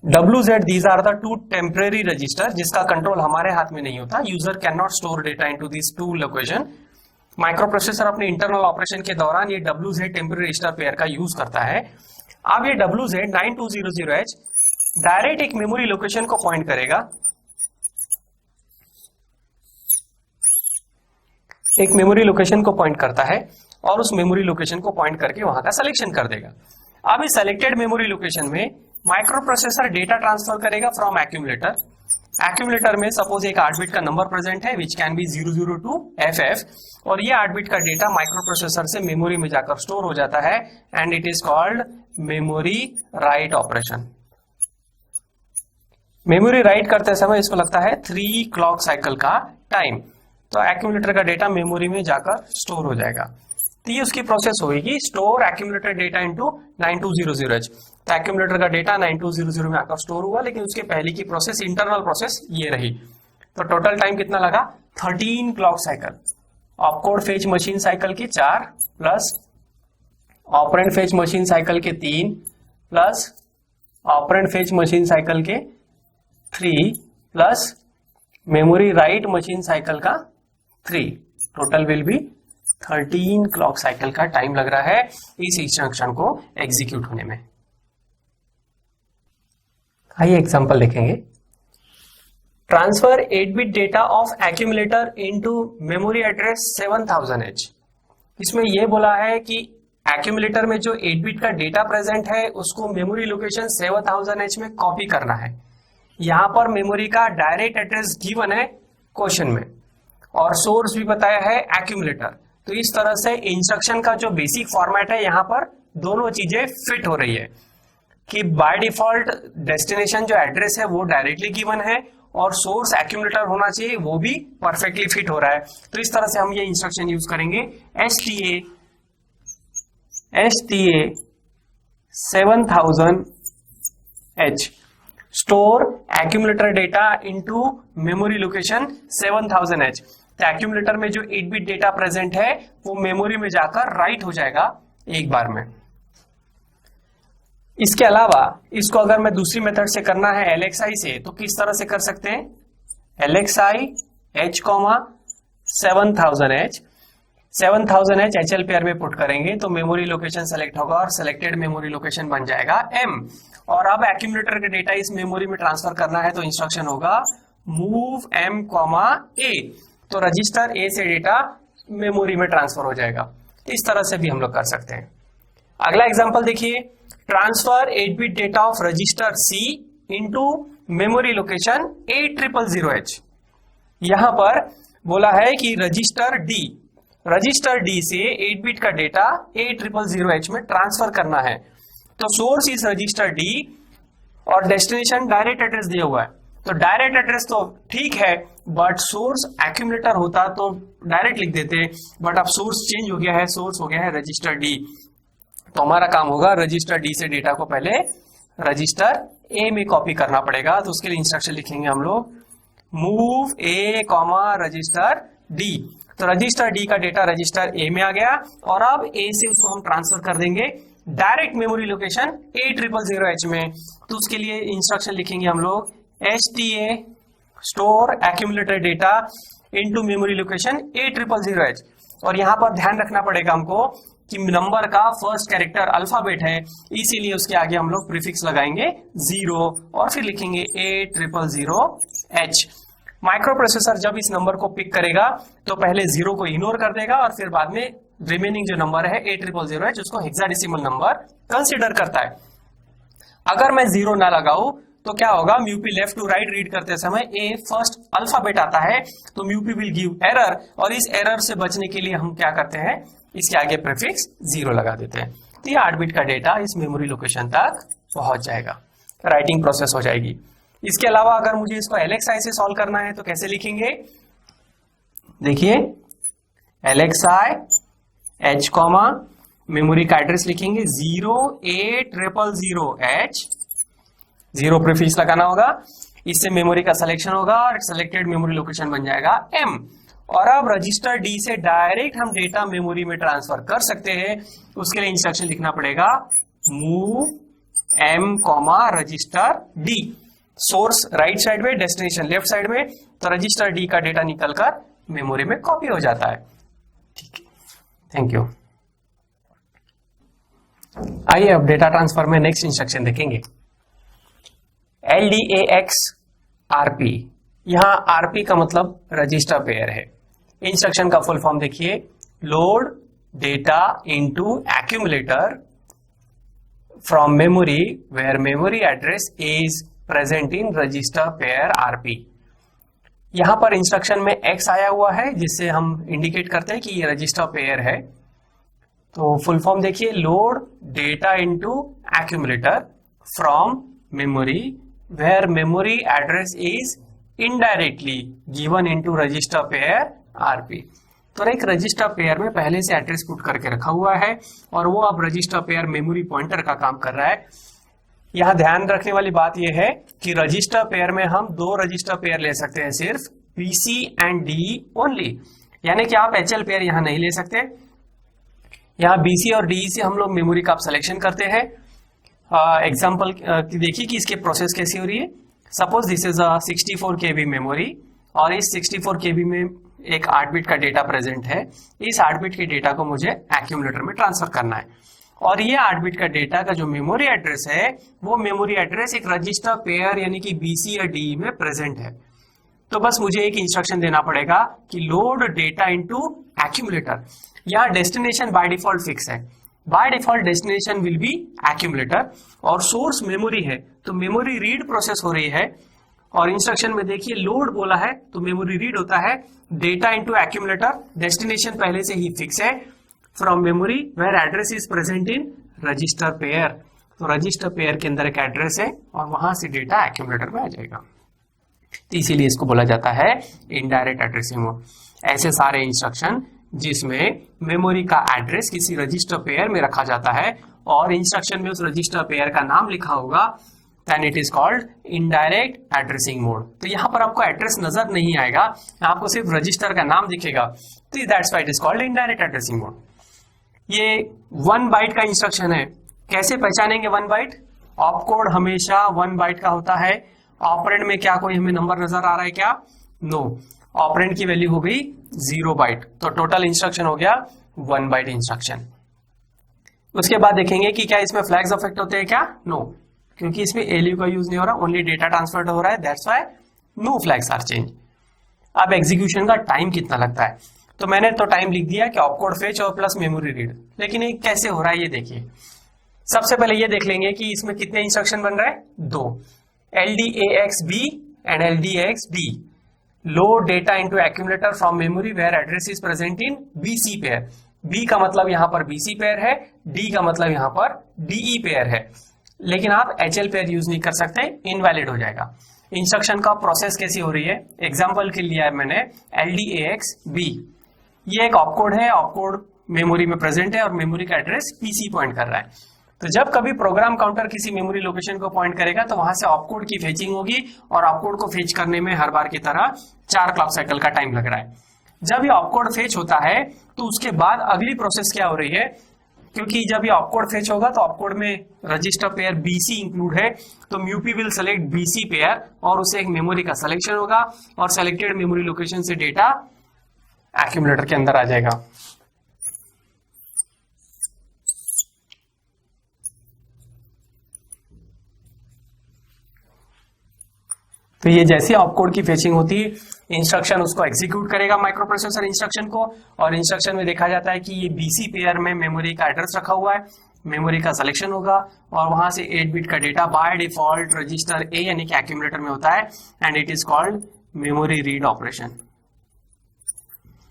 WZ, these are the 2 temporary register जिसका कंट्रोल हमारे हाथ में नहीं होता। User can not store data into this 2 location. Microprocessor अपने इंटरनल ऑपरेशन के दौरान ये WZ टेम्पररी रजिस्टर पेयर का यूज करता है। अब ये WZ 9200H डायरेक्ट एक मेमोरी लोकेशन को पॉइंट करेगा, एक मेमोरी लोकेशन को पॉइंट करता है, और उस मेमोरी लोकेशन को पॉइंट करके वहां का सिलेक्शन कर देगा। अब इस सेलेक्टेड मेमोरी लोकेशन में माइक्रो प्रोसेसर डेटा ट्रांसफर करेगा फ्रॉम एक्यूमुलेटर। एक्यूमुलेटर में सपोज एक 8 बिट का नंबर प्रेजेंट है which can be 002 to FF, और ये 8 बिट का डेटा माइक्रो प्रोसेसर से मेमोरी में जाकर स्टोर हो जाता है and it is called memory write operation. Memory write करते समय इसको लगता है 3 क्लॉक साइकिल का टाइम, तो एक्यूमुलेटर का डेटा मेमोरी में जाकर स्टोर हो जाएगा। तो ये उसकी प्रोसेस होगी, store accumulator data into 9200H। तो एक्यूमुलेटर का डेटा 9200 में आकर स्टोर हुआ, लेकिन उसके पहले की प्रोसेस इंटरनल प्रोसेस ये रही। तो टोटल टाइम कितना लगा? 13 clock cycle. Opcode fetch machine cycle के 4 plus operand fetch machine cycle के 3 plus operand fetch machine cycle के 3 plus memory write machine cycle का 3, total will be 13 clock cycle का टाइम लग रहा है इस इंस्ट्रक्शन को एग्जीक्यूट होने में। आइए एग्जांपल देखेंगे। Transfer 8 bit data of accumulator into memory address 7000H। इसमें यह बोला है कि एक्यूमुलेटर में जो 8 बिट का डेटा प्रेजेंट है उसको मेमोरी लोकेशन 7000H में कॉपी करना है। यहां पर मेमोरी का डायरेक्ट एड्रेस गिवन है क्वेश्चन में और सोर्स भी बताया है एक्यूमुलेटर। तो इस तरह से इंस्ट्रक्शन का जो बेसिक फॉर्मेट है यहां पर दोनों चीजें फिट हो रही है कि बाय डिफॉल्ट डेस्टिनेशन जो एड्रेस है वो डायरेक्टली गिवन है और सोर्स एक्यूमुलेटर होना चाहिए, वो भी परफेक्टली फिट हो रहा है। तो इस तरह से हम ये इंस्ट्रक्शन यूज करेंगे STA 7000H store accumulator data into memory location 7000H। तो एक्यूमुलेटर में जो 8 बिट डेटा प्रेजेंट है वो मेमोरी में जाकर राइट हो जाएगा एक बार में। इसके अलावा इसको अगर मैं दूसरी मेथड से करना है LXI से, तो किस तरह से कर सकते हैं? LXI H, 7000H HL pair में पुट करेंगे तो मेमोरी लोकेशन सेलेक्ट होगा और सेलेक्टेड मेमोरी लोकेशन बन जाएगा M। और अब एक्यूमुलेटर का डेटा इस मेमोरी में ट्रांसफर करना है तो इंस्ट्रक्शन होगा मूव M, A। तो रजिस्टर A से डेटा मेमोरी में ट्रांसफर हो जाएगा। इस तरह से भी हम लोग कर सकते हैं। अगला एग्जांपल देखिए, transfer 8 bit data of register C into memory location 8000H। यहां पर बोला है कि रजिस्टर D से 8 बिट का डेटा 8000H में ट्रांसफर करना है। तो सोर्स इस रजिस्टर D और डेस्टिनेशन डायरेक्ट एड्रेस दिया हुआ है। तो डायरेक्ट एड्रेस तो ठीक है, बट सोर्स एक्यूमुलेटर होता तो डायरेक्ट लिख देते, बट अब सोर्स चेंज हो गया है, सोर्स हो गया है रजिस्टर D। तो हमारा काम होगा रजिस्टर D से डेटा को पहले रजिस्टर A में कॉपी करना पड़ेगा। तो उसके लिए इंस्ट्रक्शन लिखेंगे हम लोग मूव A, रजिस्टर D। तो रजिस्टर D का डेटा रजिस्टर A में आ गया और अब A से उसको हम ट्रांसफर कर देंगे डायरेक्ट मेमोरी लोकेशन 8000H में। तो उसके लिए इंस्ट्रक्शन लिखेंगे हम लोग STA store accumulator data into memory location 8000H। और यहां पर ध्यान रखना पड़ेगा हमको कि नंबर का फर्स्ट कैरेक्टर अल्फाबेट है, इसीलिए उसके आगे हम लोग प्रीफिक्स लगाएंगे 0 और फिर लिखेंगे 8000H। माइक्रो प्रोसेसर जब इस नंबर को पिक करेगा तो पहले 0 को इग्नोर कर देगा और फिर बाद में रिमेनिंग जो नंबर है 8000H उसको हेक्साडेसिमल नंबर कंसीडर करता है। अगर मैं 0 ना लगाऊं तो क्या होगा, म्यूपी लेफ्ट टू राइट रीड करते समय ए फर्स्ट अल्फाबेट आता है तो म्यूपी विल गिव एरर, और इस एरर से बचने के लिए हम क्या करते हैं, इसके आगे प्रीफिक्स 0 लगा देते हैं। तो ये 8 बिट का डेटा इस मेमोरी लोकेशन तक पहुंच जाएगा, राइटिंग प्रोसेस हो जाएगी। इसके अलावा अगर मुझे इसको LXI से सॉल्व करना है तो कैसे लिखेंगे, देखिए LXI H, मेमोरी का एड्रेस लिखेंगे 08000H, 0 प्रीफिक्स लगाना होगा, इससे मेमोरी का सिलेक्शन होगा और सेलेक्टेड मेमोरी लोकेशन बन जाएगा M। और अब रजिस्टर D से डायरेक्ट हम डेटा मेमोरी में ट्रांसफर कर सकते हैं। उसके लिए इंस्ट्रक्शन लिखना पड़ेगा move M, register D। Source right side में, डेस्टिनेशन लेफ्ट साइड में, तो रजिस्टर D का डेटा निकलकर मेमोरी में कॉपी हो जाता है। ठीक है, थैंक यू। आइए अब डेटा ट्रांसफर में नेक्स्ट इंस्ट्रक्शन देखेंगे, LDAX RP। यहां RP का मतलब रजिस्टर पेयर है। इंस्ट्रक्शन का फुल फॉर्म देखिए, load data into accumulator from memory where memory address is present in register pair RP। यहां पर इंस्ट्रक्शन में X आया हुआ है जिससे हम इंडिकेट करते हैं कि ये रजिस्टर पेयर है। तो फुल फॉर्म देखिए, load data into accumulator from memory where memory address is indirectly given into register pair RP. तो एक रजिस्टर पेयर में पहले से एड्रेस पुट करके रखा हुआ है और वो अब रजिस्टर पेयर मेमोरी पॉइंटर का काम कर रहा है। यहां ध्यान रखने वाली बात यह है कि रजिस्टर पेयर में हम दो रजिस्टर पेयर ले सकते हैं, सिर्फ बीसी एंड डी ओनली, यानी कि आप एचएल पेयर यहां नहीं ले सकते। यहां बीसी और डी से हम लोग मेमोरी का सिलेक्शन करते हैं। एग्जाम्पल देखिए कि इसके प्रोसेस कैसी हो रही है। Suppose this is a 64 KB memory और इस 64 KB में एक 8 बिट का डेटा प्रेजेंट है। इस 8 बिट के डेटा को मुझे एक्यूमुलेटर में ट्रांसफर करना है और ये 8 बिट का डेटा का जो मेमोरी एड्रेस है वो मेमोरी एड्रेस एक रजिस्टर पेयर यानी कि बीसी या डी में प्रेजेंट है। तो बस मुझे एक इंस्ट्रक्शन देना पड़ेगा कि लोड डेटा इनटू एक्यूमुलेटर। यहाँ डेस्टिनेशन बाय डिफॉल्ट फिक्स है, by default destination will be accumulator और सोर्स मेमोरी है तो मेमोरी रीड प्रोसेस हो रही है। और इंस्ट्रक्शन में देखिए लोड बोला है तो मेमोरी रीड होता है, डेटा इनटू एक्यूमुलेटर, डेस्टिनेशन पहले से ही फिक्स है, from memory where address is present in register pair. तो रजिस्टर पेयर के अंदर एक एड्रेस है और वहां से डेटा एक्यूमुलेटर में आ जाएगा। तो इसीलिए इसको बोला जाता है इनडायरेक्ट एड्रेसिंग मोड। ऐसे सारे इंस्ट्रक्शन जिसमें मेमोरी का एड्रेस किसी रजिस्टर पेयर में रखा जाता है और इंस्ट्रक्शन में उस रजिस्टर पेयर का नाम लिखा होगा, then it is called indirect addressing mode. तो यहां पर आपको एड्रेस नजर नहीं आएगा, आपको सिर्फ रजिस्टर का नाम दिखेगा, तो that's why it is called indirect addressing mode. ये 1 बाइट का इंस्ट्रक्शन है। कैसे पहचानेंगे 1 बाइट? ऑपकोड हमेशा 1 बाइट का होता है। ऑपरेंड में क्या कोई हमें नंबर नजर आ रहा है क्या? नो। ऑपरेंड की वैल्यू हो गई 0 बाइट, तो टोटल इंस्ट्रक्शन हो गया 1 बाइट इंस्ट्रक्शन। उसके बाद देखेंगे कि क्या इसमें फ्लैग्स अफेक्ट होते हैं क्या? नो, क्योंकि इसमें एलयू का यूज नहीं हो रहा, ओनली डेटा ट्रांसफर हो रहा है, that's why no flags are change. अब एग्जीक्यूशन का टाइम कितना लगता है, तो मैंने तो टाइम लिख दिया कि ऑपकोड फेच और प्लस मेमोरी रीड, लेकिन ये कैसे हो रहा है ये देखिए। सबसे पहले ये देख लेंगे कि इसमें कितने इंस्ट्रक्शन बन रहा है, 2, LDAX-B and LDAX-D। Load data into accumulator from memory where address is present in BC pair. B का मतलब यहां पर BC पेयर है, D का मतलब यहां पर DE पेयर है, लेकिन आप HL पेयर यूज नहीं कर सकते, इनवैलिड हो जाएगा। इंस्ट्रक्शन का प्रोसेस कैसी हो रही है, एग्जाम्पल के लिए मैंने LDAX-B, ये एक ऑपकोड है, ऑपकोड मेमोरी में प्रेजेंट है और मेमोरी का एड्रेस PC पॉइंट कर रहा है। तो जब कभी प्रोग्राम काउंटर किसी मेमोरी लोकेशन को पॉइंट करेगा तो वहां से ऑपकोड की फेचिंग होगी और ऑपकोड को फेच करने में हर बार की तरह 4 क्लॉक साइकिल का टाइम लग रहा है। जब ये ऑपकोड फेच होता है तो उसके बाद अगली प्रोसेस क्या हो रही है, क्योंकि जब ये ऑपकोड फेच होगा तो ऑपकोड में रजिस्टर पेयर BC इंक्लूड है, तो म्यूपी विल सेलेक्ट BC पेयर और उसे एक मेमोरी का सिलेक्शन होगा और सेलेक्टेड मेमोरी लोकेशन से डेटा एक्यूमुलेटर के अंदर आ जाएगा। तो ये जैसे ऑपकोड की फेचिंग होती है, इंस्ट्रक्शन उसको एग्जीक्यूट करेगा माइक्रो प्रोसेसर इंस्ट्रक्शन को, और इंस्ट्रक्शन में देखा जाता है कि ये BC पेयर में मेमोरी का एड्रेस रखा हुआ है, मेमोरी का सिलेक्शन होगा और वहां से 8 बिट का data by default register A यानी कि एक्यूमुलेटर में होता है and it is called memory read operation.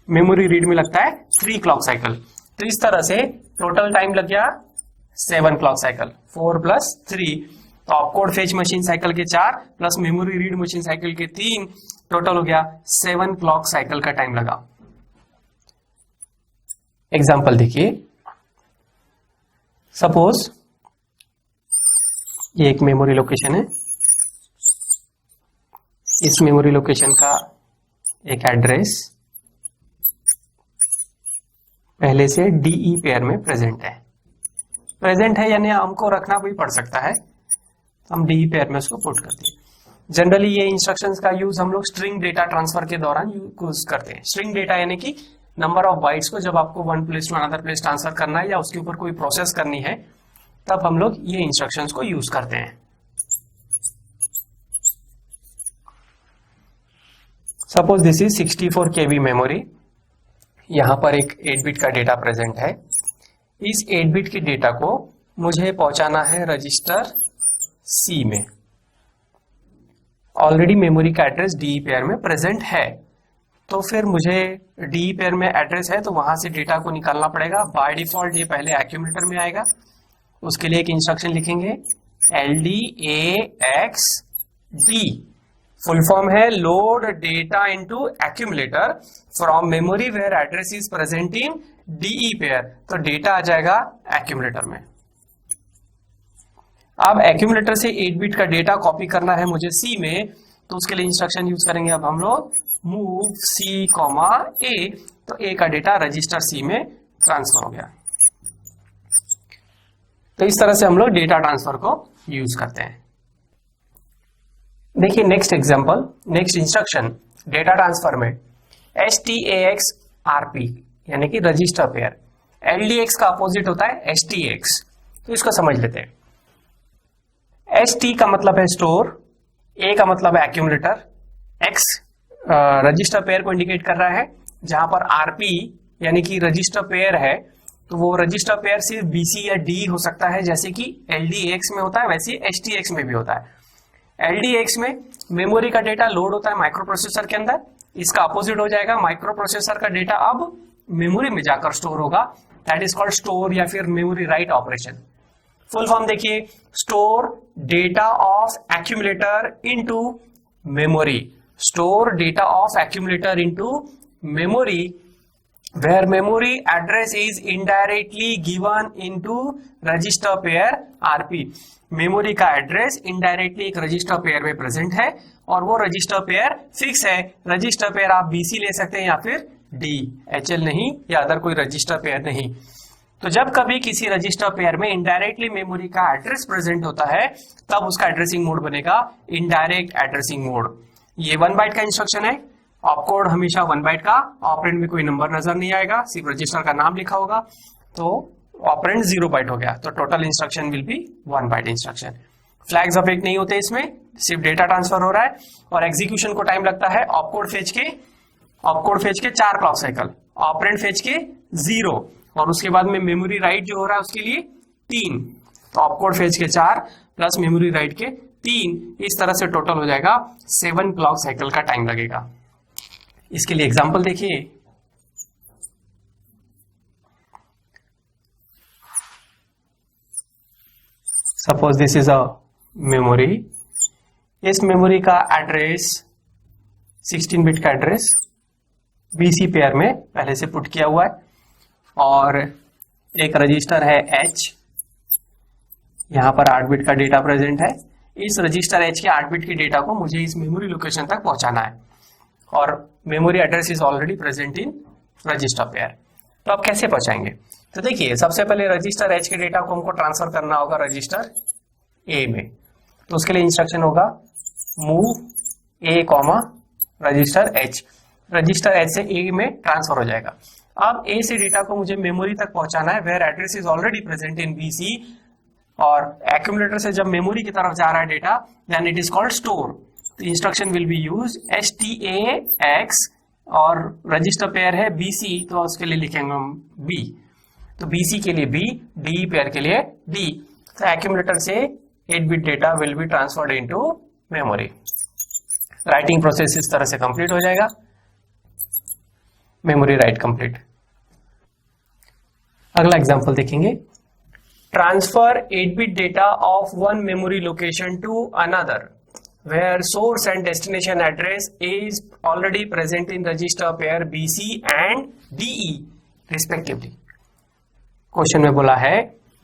Memory read में लगता है 3 क्लॉक साइकिल। तो इस तरह से टोटल टाइम लग गया 7 क्लॉक साइकिल, 4 + 3, तो ऑपकोड फेच मशीन साइकिल के 4 plus memory read machine cycle के 3, टोटल हो गया 7 क्लॉक साइकिल का टाइम लगा। एग्जाम्पल देखिए, सपोज ये एक मेमोरी लोकेशन है, इस मेमोरी लोकेशन का एक एड्रेस पहले से DE पेयर में प्रेजेंट है यानी हमको रखना भी पड़ सकता है, हम DE पेयर में उसको पुट करते हैं। जनरली ये इंस्ट्रक्शंस का यूज हम लोग स्ट्रिंग डेटा ट्रांसफर के दौरान यूज करते हैं। स्ट्रिंग डेटा यानी कि नंबर ऑफ बाइट्स को जब आपको one place to another place transfer करना है या उसके ऊपर कोई प्रोसेस करनी है, तब हम लोग ये इंस्ट्रक्शंस को यूज करते हैं। Suppose this is 64 KB memory, यहाँ पर एक 8 बिट का डेटा प्रेजेंट है। इस 8 बिट के डेटा को मुझे पहुंचाना है रजिस्टर सी में। ऑलरेडी मेमोरी का एड्रेस डी पेयर में प्रेजेंट है, तो फिर मुझे डी पेयर में एड्रेस है तो वहां से डेटा को निकालना पड़ेगा। बाय डिफॉल्ट ये पहले एक्यूमुलेटर में आएगा। उसके लिए एक इंस्ट्रक्शन लिखेंगे LDAX D, फुल फॉर्म है load data into accumulator from memory where address is present in DE pair. तो डेटा आ जाएगा एक्यूमुलेटर में। अब एक्यूमुलेटर से 8 बिट का डेटा कॉपी करना है मुझे सी में, तो उसके लिए इंस्ट्रक्शन यूज करेंगे अब हम लोग मूव C, A। तो A का डेटा रजिस्टर सी में ट्रांसफर हो गया। तो इस तरह से हम लोग डेटा ट्रांसफर को यूज करते हैं। देखिए next example, next instruction data transfer में STAX RP यानी कि रजिस्टर पेयर। LDX का अपोजिट होता है STX, तो इसको समझ लेते हैं। ST का मतलब है स्टोर, A का मतलब है एक्यूमुलेटर, X रजिस्टर पेयर को इंडिकेट कर रहा है। जहां पर RP यानी कि रजिस्टर पेयर है, तो वो रजिस्टर पेयर सिर्फ BC या D हो सकता है, जैसे कि LDAX में होता है वैसे STX में भी होता है। LDAX में मेमोरी का डेटा लोड होता है माइक्रो प्रोसेसर के अंदर, इसका अपोजिट हो जाएगा। माइक्रो प्रोसेसर का डेटा अब मेमोरी में जाकर स्टोर होगा, दैट इज कॉल्ड स्टोर या फिर memory write operation. Full form देखिए, store data of accumulator into memory, store data of accumulator into memory where memory address is indirectly given into register pair RP। Memory का address indirectly एक register pair में present है और वो register pair fix है। Register pair आप BC ले सकते हैं या फिर D, HL नहीं या अदर कोई रजिस्टर पेयर नहीं। तो जब कभी किसी रजिस्टर पेयर में इनडायरेक्टली मेमोरी का एड्रेस प्रेजेंट होता है, तब उसका एड्रेसिंग मोड बनेगा इनडायरेक्ट एड्रेसिंग मोड। ये 1 बाइट का इंस्ट्रक्शन है। ऑपकोड हमेशा 1 बाइट का, ऑपरेंड में कोई नंबर नजर नहीं आएगा, सिर्फ रजिस्टर का नाम लिखा होगा, तो ऑपरेंड 0 बाइट हो गया। तो total instruction will be 1 byte instruction. Flags affect नहीं होते इसमें, सिर्फ डेटा ट्रांसफर हो रहा है और एग्जीक्यूशन को टाइम लगता है ऑपकोड फेच के 4 क्लॉक साइकिल, ऑपरेंड फेच के 0 और उसके बाद में मेमोरी राइट जो हो रहा है उसके लिए 3। तो ऑपकोड फेच के 4 प्लस मेमोरी राइट के 3, इस तरह से टोटल हो जाएगा 7 क्लॉक साइकिल का टाइम लगेगा। इसके लिए एग्जांपल देखिए, suppose this is a memory. इस मेमोरी का एड्रेस 16 बिट का एड्रेस BC पेयर में पहले से पुट किया हुआ है और एक रजिस्टर है H, यहां पर 8 बिट का डेटा प्रेजेंट है। इस रजिस्टर H के 8 बिट के डेटा को मुझे इस मेमोरी लोकेशन तक पहुंचाना है और memory address is already present in register pair. तो अब कैसे पहुंचाएंगे? तो देखिए, सबसे पहले रजिस्टर H के डेटा को हमको ट्रांसफर करना होगा रजिस्टर A में। तो उसके लिए इंस्ट्रक्शन होगा move A, register H। Register H से A में ट्रांसफर हो जाएगा। अब A से डेटा को मुझे मेमोरी तक पहुंचाना है where address is already present in BC, और एक्यूमुलेटर से जब मेमोरी की तरफ जा रहा है data, then it is called store. तो instruction will be use STAX और रजिस्टर पेयर है BC, तो उसके लिए लिखेंगे हम B। तो BC के लिए B, DE पेयर के लिए D। तो एक्यूमुलेटर से 8 bit data will be transferred into memory. Writing process इस तरह से कंप्लीट हो जाएगा। Memory write complete. अगला एग्जांपल देखेंगे, transfer 8 bit data of one memory location to another where source and destination address is already present in register pair BC and DE respectively। Question में बोला है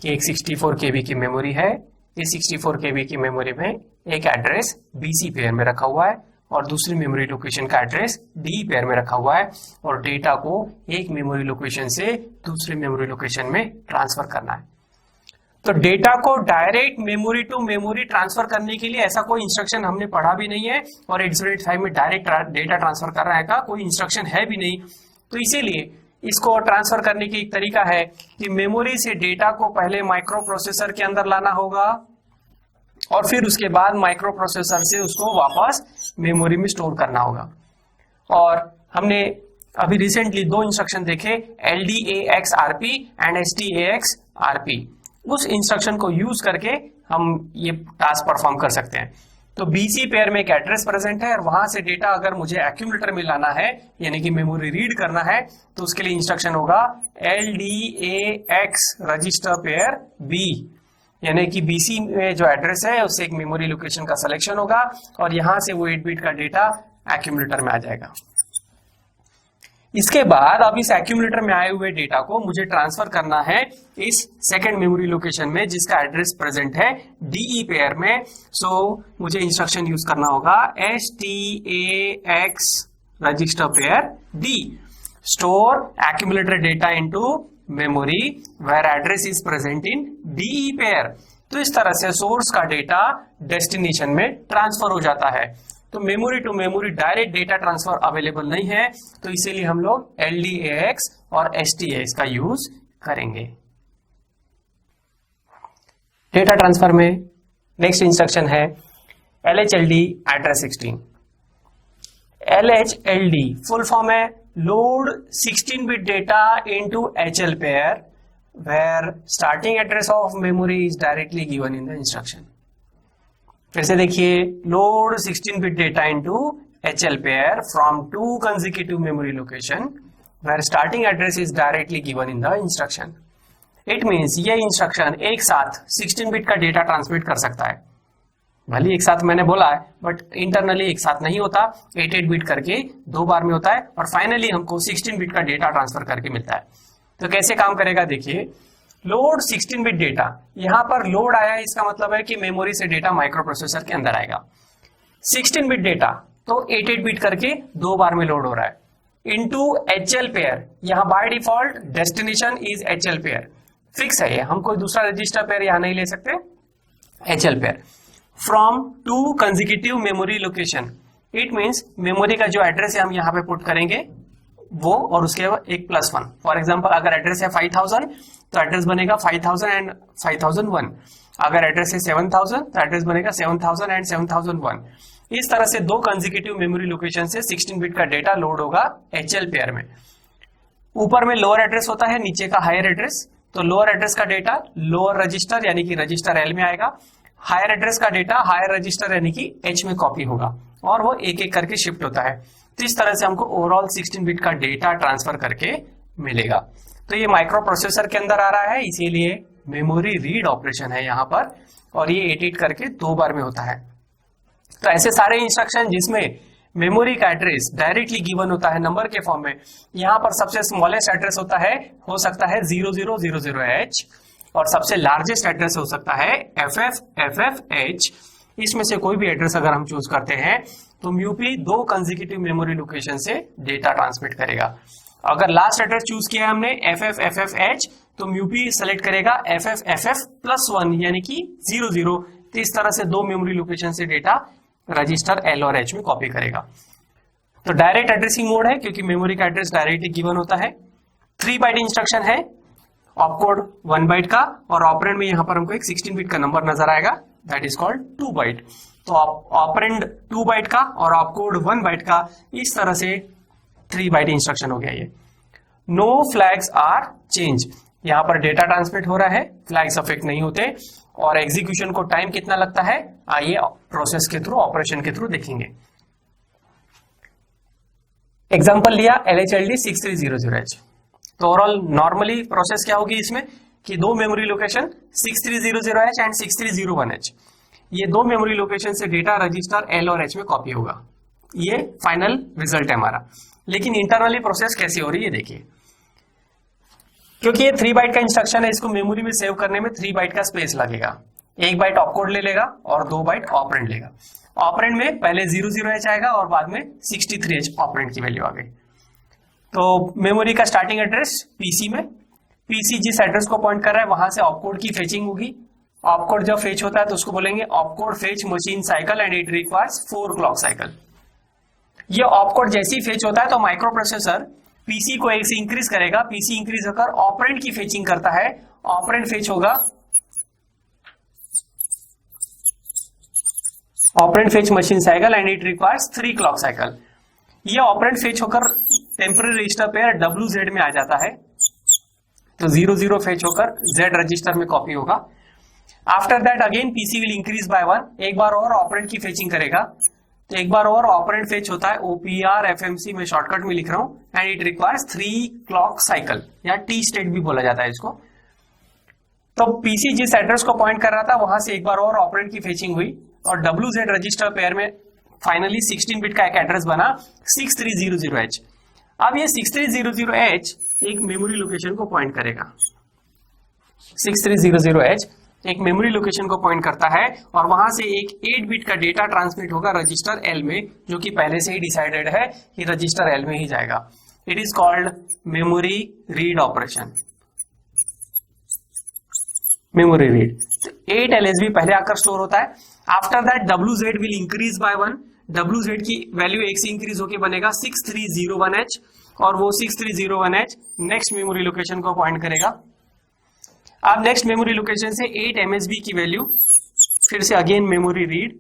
कि एक 64 KB की मेमोरी है। इस 64 KB की मेमोरी में एक एड्रेस BC पेयर में रखा हुआ है और दूसरी मेमोरी लोकेशन का एड्रेस DE पेयर में रखा हुआ है और डेटा को एक मेमोरी लोकेशन से दूसरी मेमोरी लोकेशन में ट्रांसफर करना है। तो डेटा को direct memory to memory transfer करने के लिए ऐसा कोई इंस्ट्रक्शन हमने पढ़ा भी नहीं है और 8085 में डायरेक्ट डेटा ट्रांसफर कर रहा है का कोई इंस्ट्रक्शन है भी नहीं। तो इसीलिए इसको ट्रांसफर करने की एक तरीका है कि मेमोरी से डेटा को पहले माइक्रो प्रोसेसर के अंदर लाना होगा और फिर उसके बाद माइक्रो प्रोसेसर से उसको वापस मेमोरी में स्टोर करना होगा। और हमने अभी रिसेंटली 2 इंस्ट्रक्शन देखे, LDAX-RP एंड STAX-RP। उस इंस्ट्रक्शन को यूज करके हम ये टास्क परफॉर्म कर सकते हैं। तो BC पेयर में एक एड्रेस प्रेजेंट है और वहां से डेटा अगर मुझे एक्यूमुलेटर में लाना है यानी कि मेमोरी रीड करना है तो उसके लिए इंस्ट्रक्शन होगा LDAX रजिस्टर पेयर B, यानी कि BC में जो एड्रेस है उससे एक मेमोरी लोकेशन का सिलेक्शन होगा और यहां से वो 8 बिट का डेटा एक्यूमुलेटर में आ जाएगा। इसके बाद अब इस एक्यूमुलेटर में आए हुए डेटा को मुझे ट्रांसफर करना है इस सेकंड मेमोरी लोकेशन में जिसका एड्रेस प्रेजेंट है DE पेयर में। सो मुझे इंस्ट्रक्शन यूज करना होगा STAX register pair D, store accumulator data into memory where address is present in DE pair. तो इस तरह से सोर्स का डेटा डेस्टिनेशन में ट्रांसफर हो जाता है। तो memory to memory direct data transfer available नहीं है, तो इसीलिए हम लोग LDAX और STAX का यूज करेंगे। डेटा ट्रांसफर में नेक्स्ट इंस्ट्रक्शन है LHLD address 16। LHLD full form है load 16 bit data into HL pair where starting address of memory is directly given in the instruction. फिर से देखिए, load 16 bit data into HL pair from 2 consecutive memory location where starting address is directly given in the instruction. It means ये instruction एक साथ 16 bit का data transmit कर सकता है। भले एक साथ मैंने बोला है बट इंटरनली एक साथ नहीं होता, 8 बिट करके 2 बार में होता है और फाइनली हमको 16 बिट का डेटा ट्रांसफर करके मिलता है। तो कैसे काम करेगा देखिए, लोड 16 बिट डेटा, यहां पर लोड आया है इसका मतलब है कि मेमोरी से डेटा माइक्रो प्रोसेसर के अंदर आएगा। 16 बिट डेटा तो 8 बिट करके 2 बार में लोड हो रहा है इनटू HL पेयर। यहां by default destination is HL pair, fix है ये, हम कोई दूसरा रजिस्टर पेयर यहां नहीं ले सकते। HL pair from 2 consecutive memory location, it means memory का जो एड्रेस है हम यहां पे पुट करेंगे वो और उसके एक +1। फॉर एग्जांपल अगर एड्रेस है 5000 तो एड्रेस बनेगा 5000 एंड 5001। अगर एड्रेस है 7000 तो एड्रेस बनेगा 7000 एंड 7001। इस तरह से 2 consecutive मेमोरी लोकेशन से 16 बिट का डेटा लोड होगा HL पेयर में। ऊपर में लोअर एड्रेस होता है, नीचे का हायर एड्रेस। तो लोअर एड्रेस का डेटा लोअर रजिस्टर यानी कि रजिस्टर L में आएगा, हायर एड्रेस का डेटा हायर रजिस्टर यानी कि H में कॉपी होगा और वो एक एक करके शिफ्ट होता है। तो इस तरह से हमको ओवरऑल 16 बिट का डेटा ट्रांसफर करके मिलेगा। तो ये माइक्रो प्रोसेसर के अंदर आ रहा है, इसीलिए मेमोरी रीड ऑपरेशन है यहाँ पर और ये 8 करके 2 बार में होता है। तो ऐसे सारे इंस्ट्रक्शन जिसमें मेमोरी का एड्रेस डायरेक्टली गिवन होता है नंबर के फॉर्म में, यहाँ पर सबसे स्मॉलेस्ट एड्रेस होता है, हो सकता है 0000H और सबसे लार्जेस्ट एड्रेस हो सकता है FFFFH। इसमें से कोई भी एड्रेस अगर हम चूज करते हैं तो म्यूपी 2 consecutive मेमोरी लोकेशन से डेटा ट्रांसमिट करेगा। अगर लास्ट एड्रेस चूज किया हमने FFFFH तो म्यूपी सेलेक्ट करेगा FFFF+1 यानी कि 00। तो इस तरह से 2 मेमोरी लोकेशन से डेटा रजिस्टर L और H में कॉपी करेगा। तो डायरेक्ट एड्रेसिंग मोड है क्योंकि मेमोरी का एड्रेस डायरेक्टली गिवन होता है। 3 बाइट इंस्ट्रक्शन है, ऑपकोड 1 बाइट का और ऑपरेंड में यहां पर हमको एक 16 बिट का नंबर नजर आएगा, दैट इज कॉल्ड 2 बाइट। तो ऑपरेंड 2 बाइट का और ऑपकोड 1 बाइट का, इस तरह से 3 बाइट इंस्ट्रक्शन हो गया ये। नो फ्लैग्स आर चेंज, यहां पर डेटा ट्रांसमिट हो रहा है, फ्लैग्स अफेक्ट नहीं होते और एग्जीक्यूशन को टाइम कितना लगता है आइए प्रोसेस के थ्रू, ऑपरेशन के थ्रू देखेंगे। एग्जांपल लिया LHLD 6300H। तो ओवरऑल नॉर्मली प्रोसेस क्या होगी इसमें कि 2 memory location 6300H and 6301H, ये 2 मेमोरी लोकेशन से डेटा रजिस्टर L और H में कॉपी होगा। ये फाइनल रिजल्ट है हमारा। लेकिन इंटरनली प्रोसेस कैसे हो रही है देखिए, क्योंकि ये 3 बाइट का इंस्ट्रक्शन है, इसको मेमोरी में सेव करने में 3 बाइट का स्पेस लगेगा। 1 बाइट ऑपकोड ले लेगा और 2 बाइट ऑपरेंड लेगा। ऑपरेंड में पहले 00H आएगा और बाद में 63H ऑपरेंड की वैल्यू आ गई। तो मेमोरी का स्टार्टिंग एड्रेस पीसी में, पीसी जिस एड्रेस को पॉइंट कर रहा है वहां से ऑपकोड की फेचिंग होगी। ऑपकोड जब फेच होता है तो उसको बोलेंगे opcode fetch machine cycle and it requires 4 clock cycle. ये ऑपकोड जैसे ही फेच होता है तो माइक्रो प्रोसेसर पीसी को एक से इंक्रीज करेगा, पीसी इंक्रीज होकर ऑपरेंड की फेचिंग करता है, ऑपरेंड फेच होगा, operand fetch machine cycle and it requires 3 clock cycle. ये ऑपरेंड फेच होकर टेम्पररी रजिस्टर पेयर WZ में आ जाता है, तो 00 फेच होकर Z रजिस्टर में कॉपी होगा। After that again PC will increase by 1, एक बार और ऑपरेंड की फेचिंग करेगा, तो एक बार और ऑपरेंड फेच होता है OPR FMC में शॉर्टकट में लिख रहा हूं, and it requires 3 clock cycle या T स्टेट भी बोला जाता है इसको। तो PC जिस एड्रेस को पॉइंट कर रहा था वहां से एक बार और ऑपरेंड की फेचिंग हुई और WZ रजिस्टर पेयर में फाइनली 16 बिट का एक एड्रेस बना 6300H। अब ये 6300H एक मेमोरी लोकेशन को पॉइंट करेगा, 6300H एक मेमोरी लोकेशन को पॉइंट करता है और वहां से एक 8 बिट का डेटा ट्रांसमिट होगा रजिस्टर L में, जो कि पहले से ही डिसाइडेड है कि रजिस्टर L में ही जाएगा। It is called memory read operation, memory read. 8 LSB पहले आकर स्टोर होता है। After that WZ will increase by 1, WZ की वैल्यू 1 से इंक्रीज होकर बनेगा 6301H और वो 6301H नेक्स्ट मेमोरी लोकेशन को पॉइंट करेगा। अब नेक्स्ट मेमोरी लोकेशन से 8 MSB की वैल्यू फिर से again memory read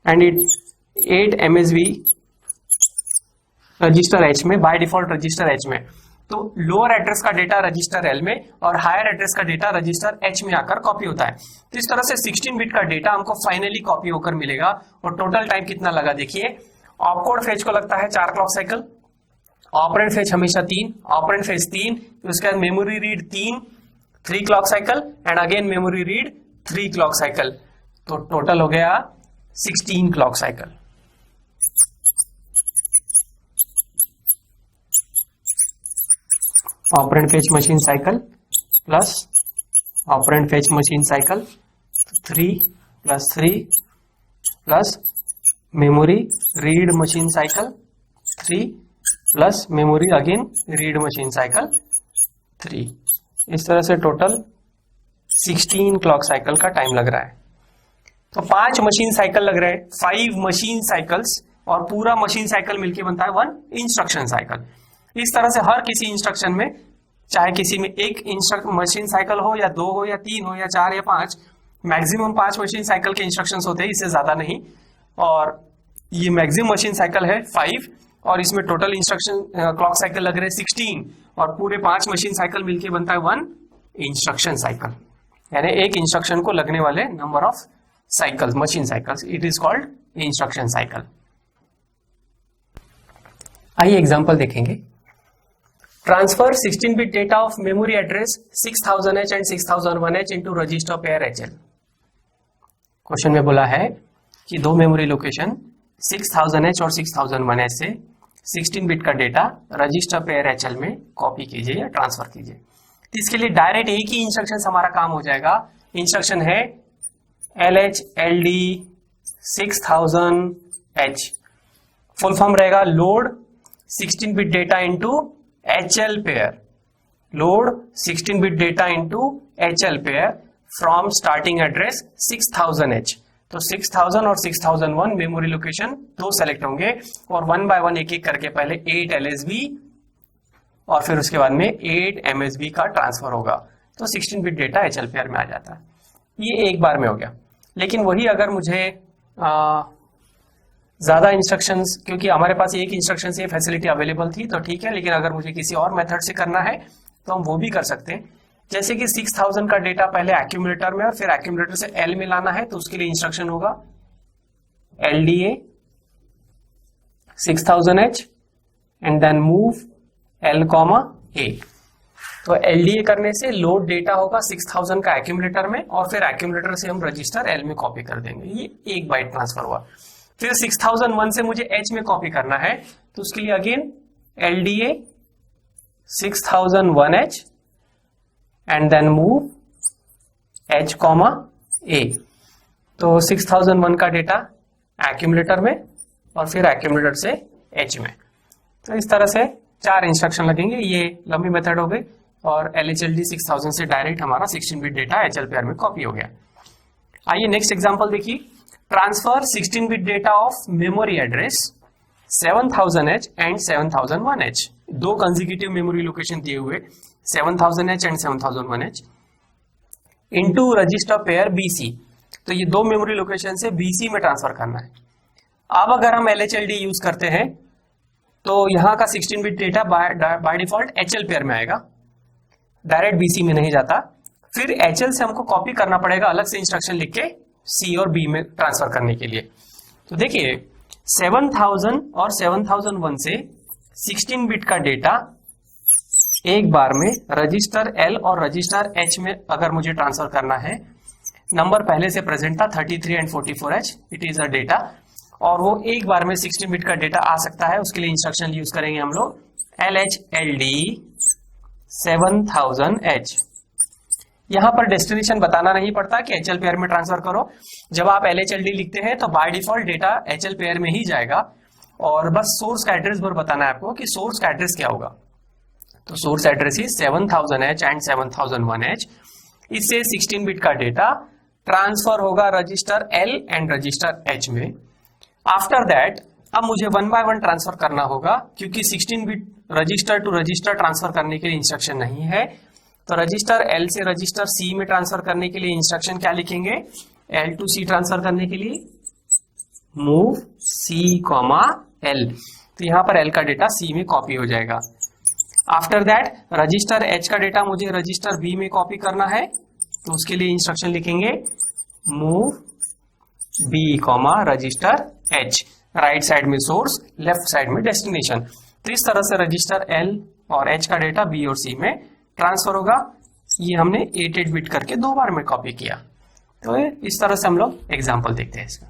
and it 8 MSB register H में, बाय डिफॉल्ट रजिस्टर H में। तो लोअर एड्रेस का डेटा रजिस्टर L में और हायर एड्रेस का डेटा रजिस्टर H में आकर कॉपी होता है। तो इस तरह से 16 बिट का डेटा हमको फाइनली कॉपी होकर मिलेगा। और टोटल टाइम कितना लगा देखिए, ऑपकोड फेच को लगता है 4 क्लॉक साइकिल, ऑपरेंड फेच हमेशा 3, ऑपरेंड फेच 3, उसके बाद memory read 3 clock cycle and again memory read 3 clock cycle. तो टोटल हो गया 16 clock cycle. Operand fetch machine cycle plus operand fetch machine cycle 3 plus 3 plus memory read machine cycle 3 plus memory again read machine cycle 3। इस तरह से total 16 clock cycle का time लग रहा है। तो 5 मशीन साइकिल लग रहे हैं, 5 मशीन साइकिल्स, और पूरा मशीन साइकिल मिलके बनता है 1 इंस्ट्रक्शन साइकिल। इस तरह से हर किसी इंस्ट्रक्शन में, चाहे किसी में एक मशीन साइकिल हो या 2 हो या 3 हो या 4 या 5, मैक्सिमम 5 मशीन साइकिल के इंस्ट्रक्शंस होते हैं, इससे ज्यादा नहीं। और ये मैक्सिमम मशीन साइकिल है 5 और इसमें टोटल इंस्ट्रक्शन क्लॉक साइकिल लग रहे हैं 16 और पूरे 5 मशीन साइकिल मिलके बनता है 1 इंस्ट्रक्शन साइकिल, यानी एक इंस्ट्रक्शन को लगने वाले number of cycles, machine cycles, it is called instruction cycle. आइए एग्जांपल देखेंगे। Transfer 16 bit data of memory address 6000H and 6001H into register pair HL। Question में बोला है कि दो मेमोरी लोकेशन 6000H और 6001H से 16 बिट का डेटा रजिस्टर पेयर HL में कॉपी कीजिए या ट्रांसफर कीजिए। तो इसके लिए डायरेक्ट एक ही इंस्ट्रक्शन हमारा काम हो जाएगा। इंस्ट्रक्शन है LHLD 6000H, फुल फॉर्म रहेगा load 16 bit data into HL pair, load 16 bit data into HL pair from starting address 6000H। तो 6000 और 6001 मेमोरी लोकेशन दो सेलेक्ट होंगे और 1 बाय 1 एक एक करके पहले 8 LSB और फिर उसके बाद में 8 MSB का ट्रांसफर होगा। तो 16 बिट डेटा HL पेयर में आ जाता है। ये एक बार में हो गया। लेकिन वही अगर मुझे ज्यादा इंस्ट्रक्शंस, क्योंकि हमारे पास एक इंस्ट्रक्शन से फैसिलिटी अवेलेबल थी तो ठीक है, लेकिन अगर मुझे किसी और मेथड से करना है तो हम वो भी कर सकते हैं। जैसे कि 6000 का डेटा पहले एक्यूमुलेटर में और फिर एक्यूमुलेटर से L में लाना है, तो उसके लिए इंस्ट्रक्शन होगा LDA 6000H and then move L, A। तो LDA करने से लोड डेटा होगा 6000 का एक्यूमुलेटर में और फिर एक्यूमुलेटर से हम रजिस्टर L में कॉपी कर देंगे। ये एक बाइट ट्रांसफर हुआ। फिर 6001 से मुझे H में कॉपी करना है, तो उसके लिए again LDA 6001H and then move H, A। तो 6001 का डेटा एक्यूमुलेटर में और फिर एक्यूमुलेटर से H में। तो इस तरह से 4 इंस्ट्रक्शन लगेंगे। ये लंबी मेथड हो गई और LHLD 6000 से डायरेक्ट हमारा 16 बिट डेटा HL पेयर में कॉपी हो गया। आइए नेक्स्ट एग्जांपल देखिए। Transfer 16 bit data of memory address 7000H and 7001H, दो कंसेक्यूटिव मेमोरी लोकेशन दिए हुए 7000H and 7001H into register pair BC। तो ये दो मेमोरी लोकेशन से BC में ट्रांसफर करना है। अब अगर हम LHLD यूज करते हैं तो यहाँ का 16 bit data by default HL pair में आएगा, डायरेक्ट BC में नहीं जाता। फिर HL से हमको कॉपी करना पड़ेगा अलग से इंस्ट्रक्शन लिख के C और B में ट्रांसफर करने के लिए। तो देखिए 7000 और 7001 से 16 बिट का डेटा एक बार में रजिस्टर L और रजिस्टर H में अगर मुझे ट्रांसफर करना है, नंबर पहले से प्रेजेंट था 33 and 44H, it is a data, और वो एक बार में 16 बिट का डेटा आ सकता है। उसके लिए इंस्ट्रक्शन यूज करेंगे हम लोग LHLD 7000H। यहां पर डेस्टिनेशन बताना नहीं पड़ता कि HL पेयर में ट्रांसफर करो। जब आप LHLD लिखते हैं तो by default data HL pair में ही जाएगा, और बस सोर्स का एड्रेस पर बताना है आपको कि सोर्स का एड्रेस क्या होगा। तो source address he 7000H and 7001H। इससे 16 बिट का डेटा ट्रांसफर होगा register L and register H में। आफ्टर दैट अब मुझे 1 बाय 1 ट्रांसफर करना होगा, क्योंकि 16 bit register to register transfer करने के लिए इंस्ट्रक्शन नहीं है। तो रजिस्टर L से रजिस्टर C में ट्रांसफर करने के लिए इंस्ट्रक्शन क्या लिखेंगे, L टू C ट्रांसफर करने के लिए मूव C, L। तो यहां पर L का डेटा C में कॉपी हो जाएगा। आफ्टर दैट रजिस्टर H का डेटा मुझे रजिस्टर B में कॉपी करना है, तो उसके लिए इंस्ट्रक्शन लिखेंगे move B, register H। Right side में सोर्स, लेफ्ट साइड में डेस्टिनेशन। तो इस तरह से रजिस्टर L और H का डेटा B और C में ट्रांसफर होगा। ये हमने 8 बिट करके 2 बार में कॉपी किया। तो इस तरह से हम लोग एग्जाम्पल देखते हैं इसका।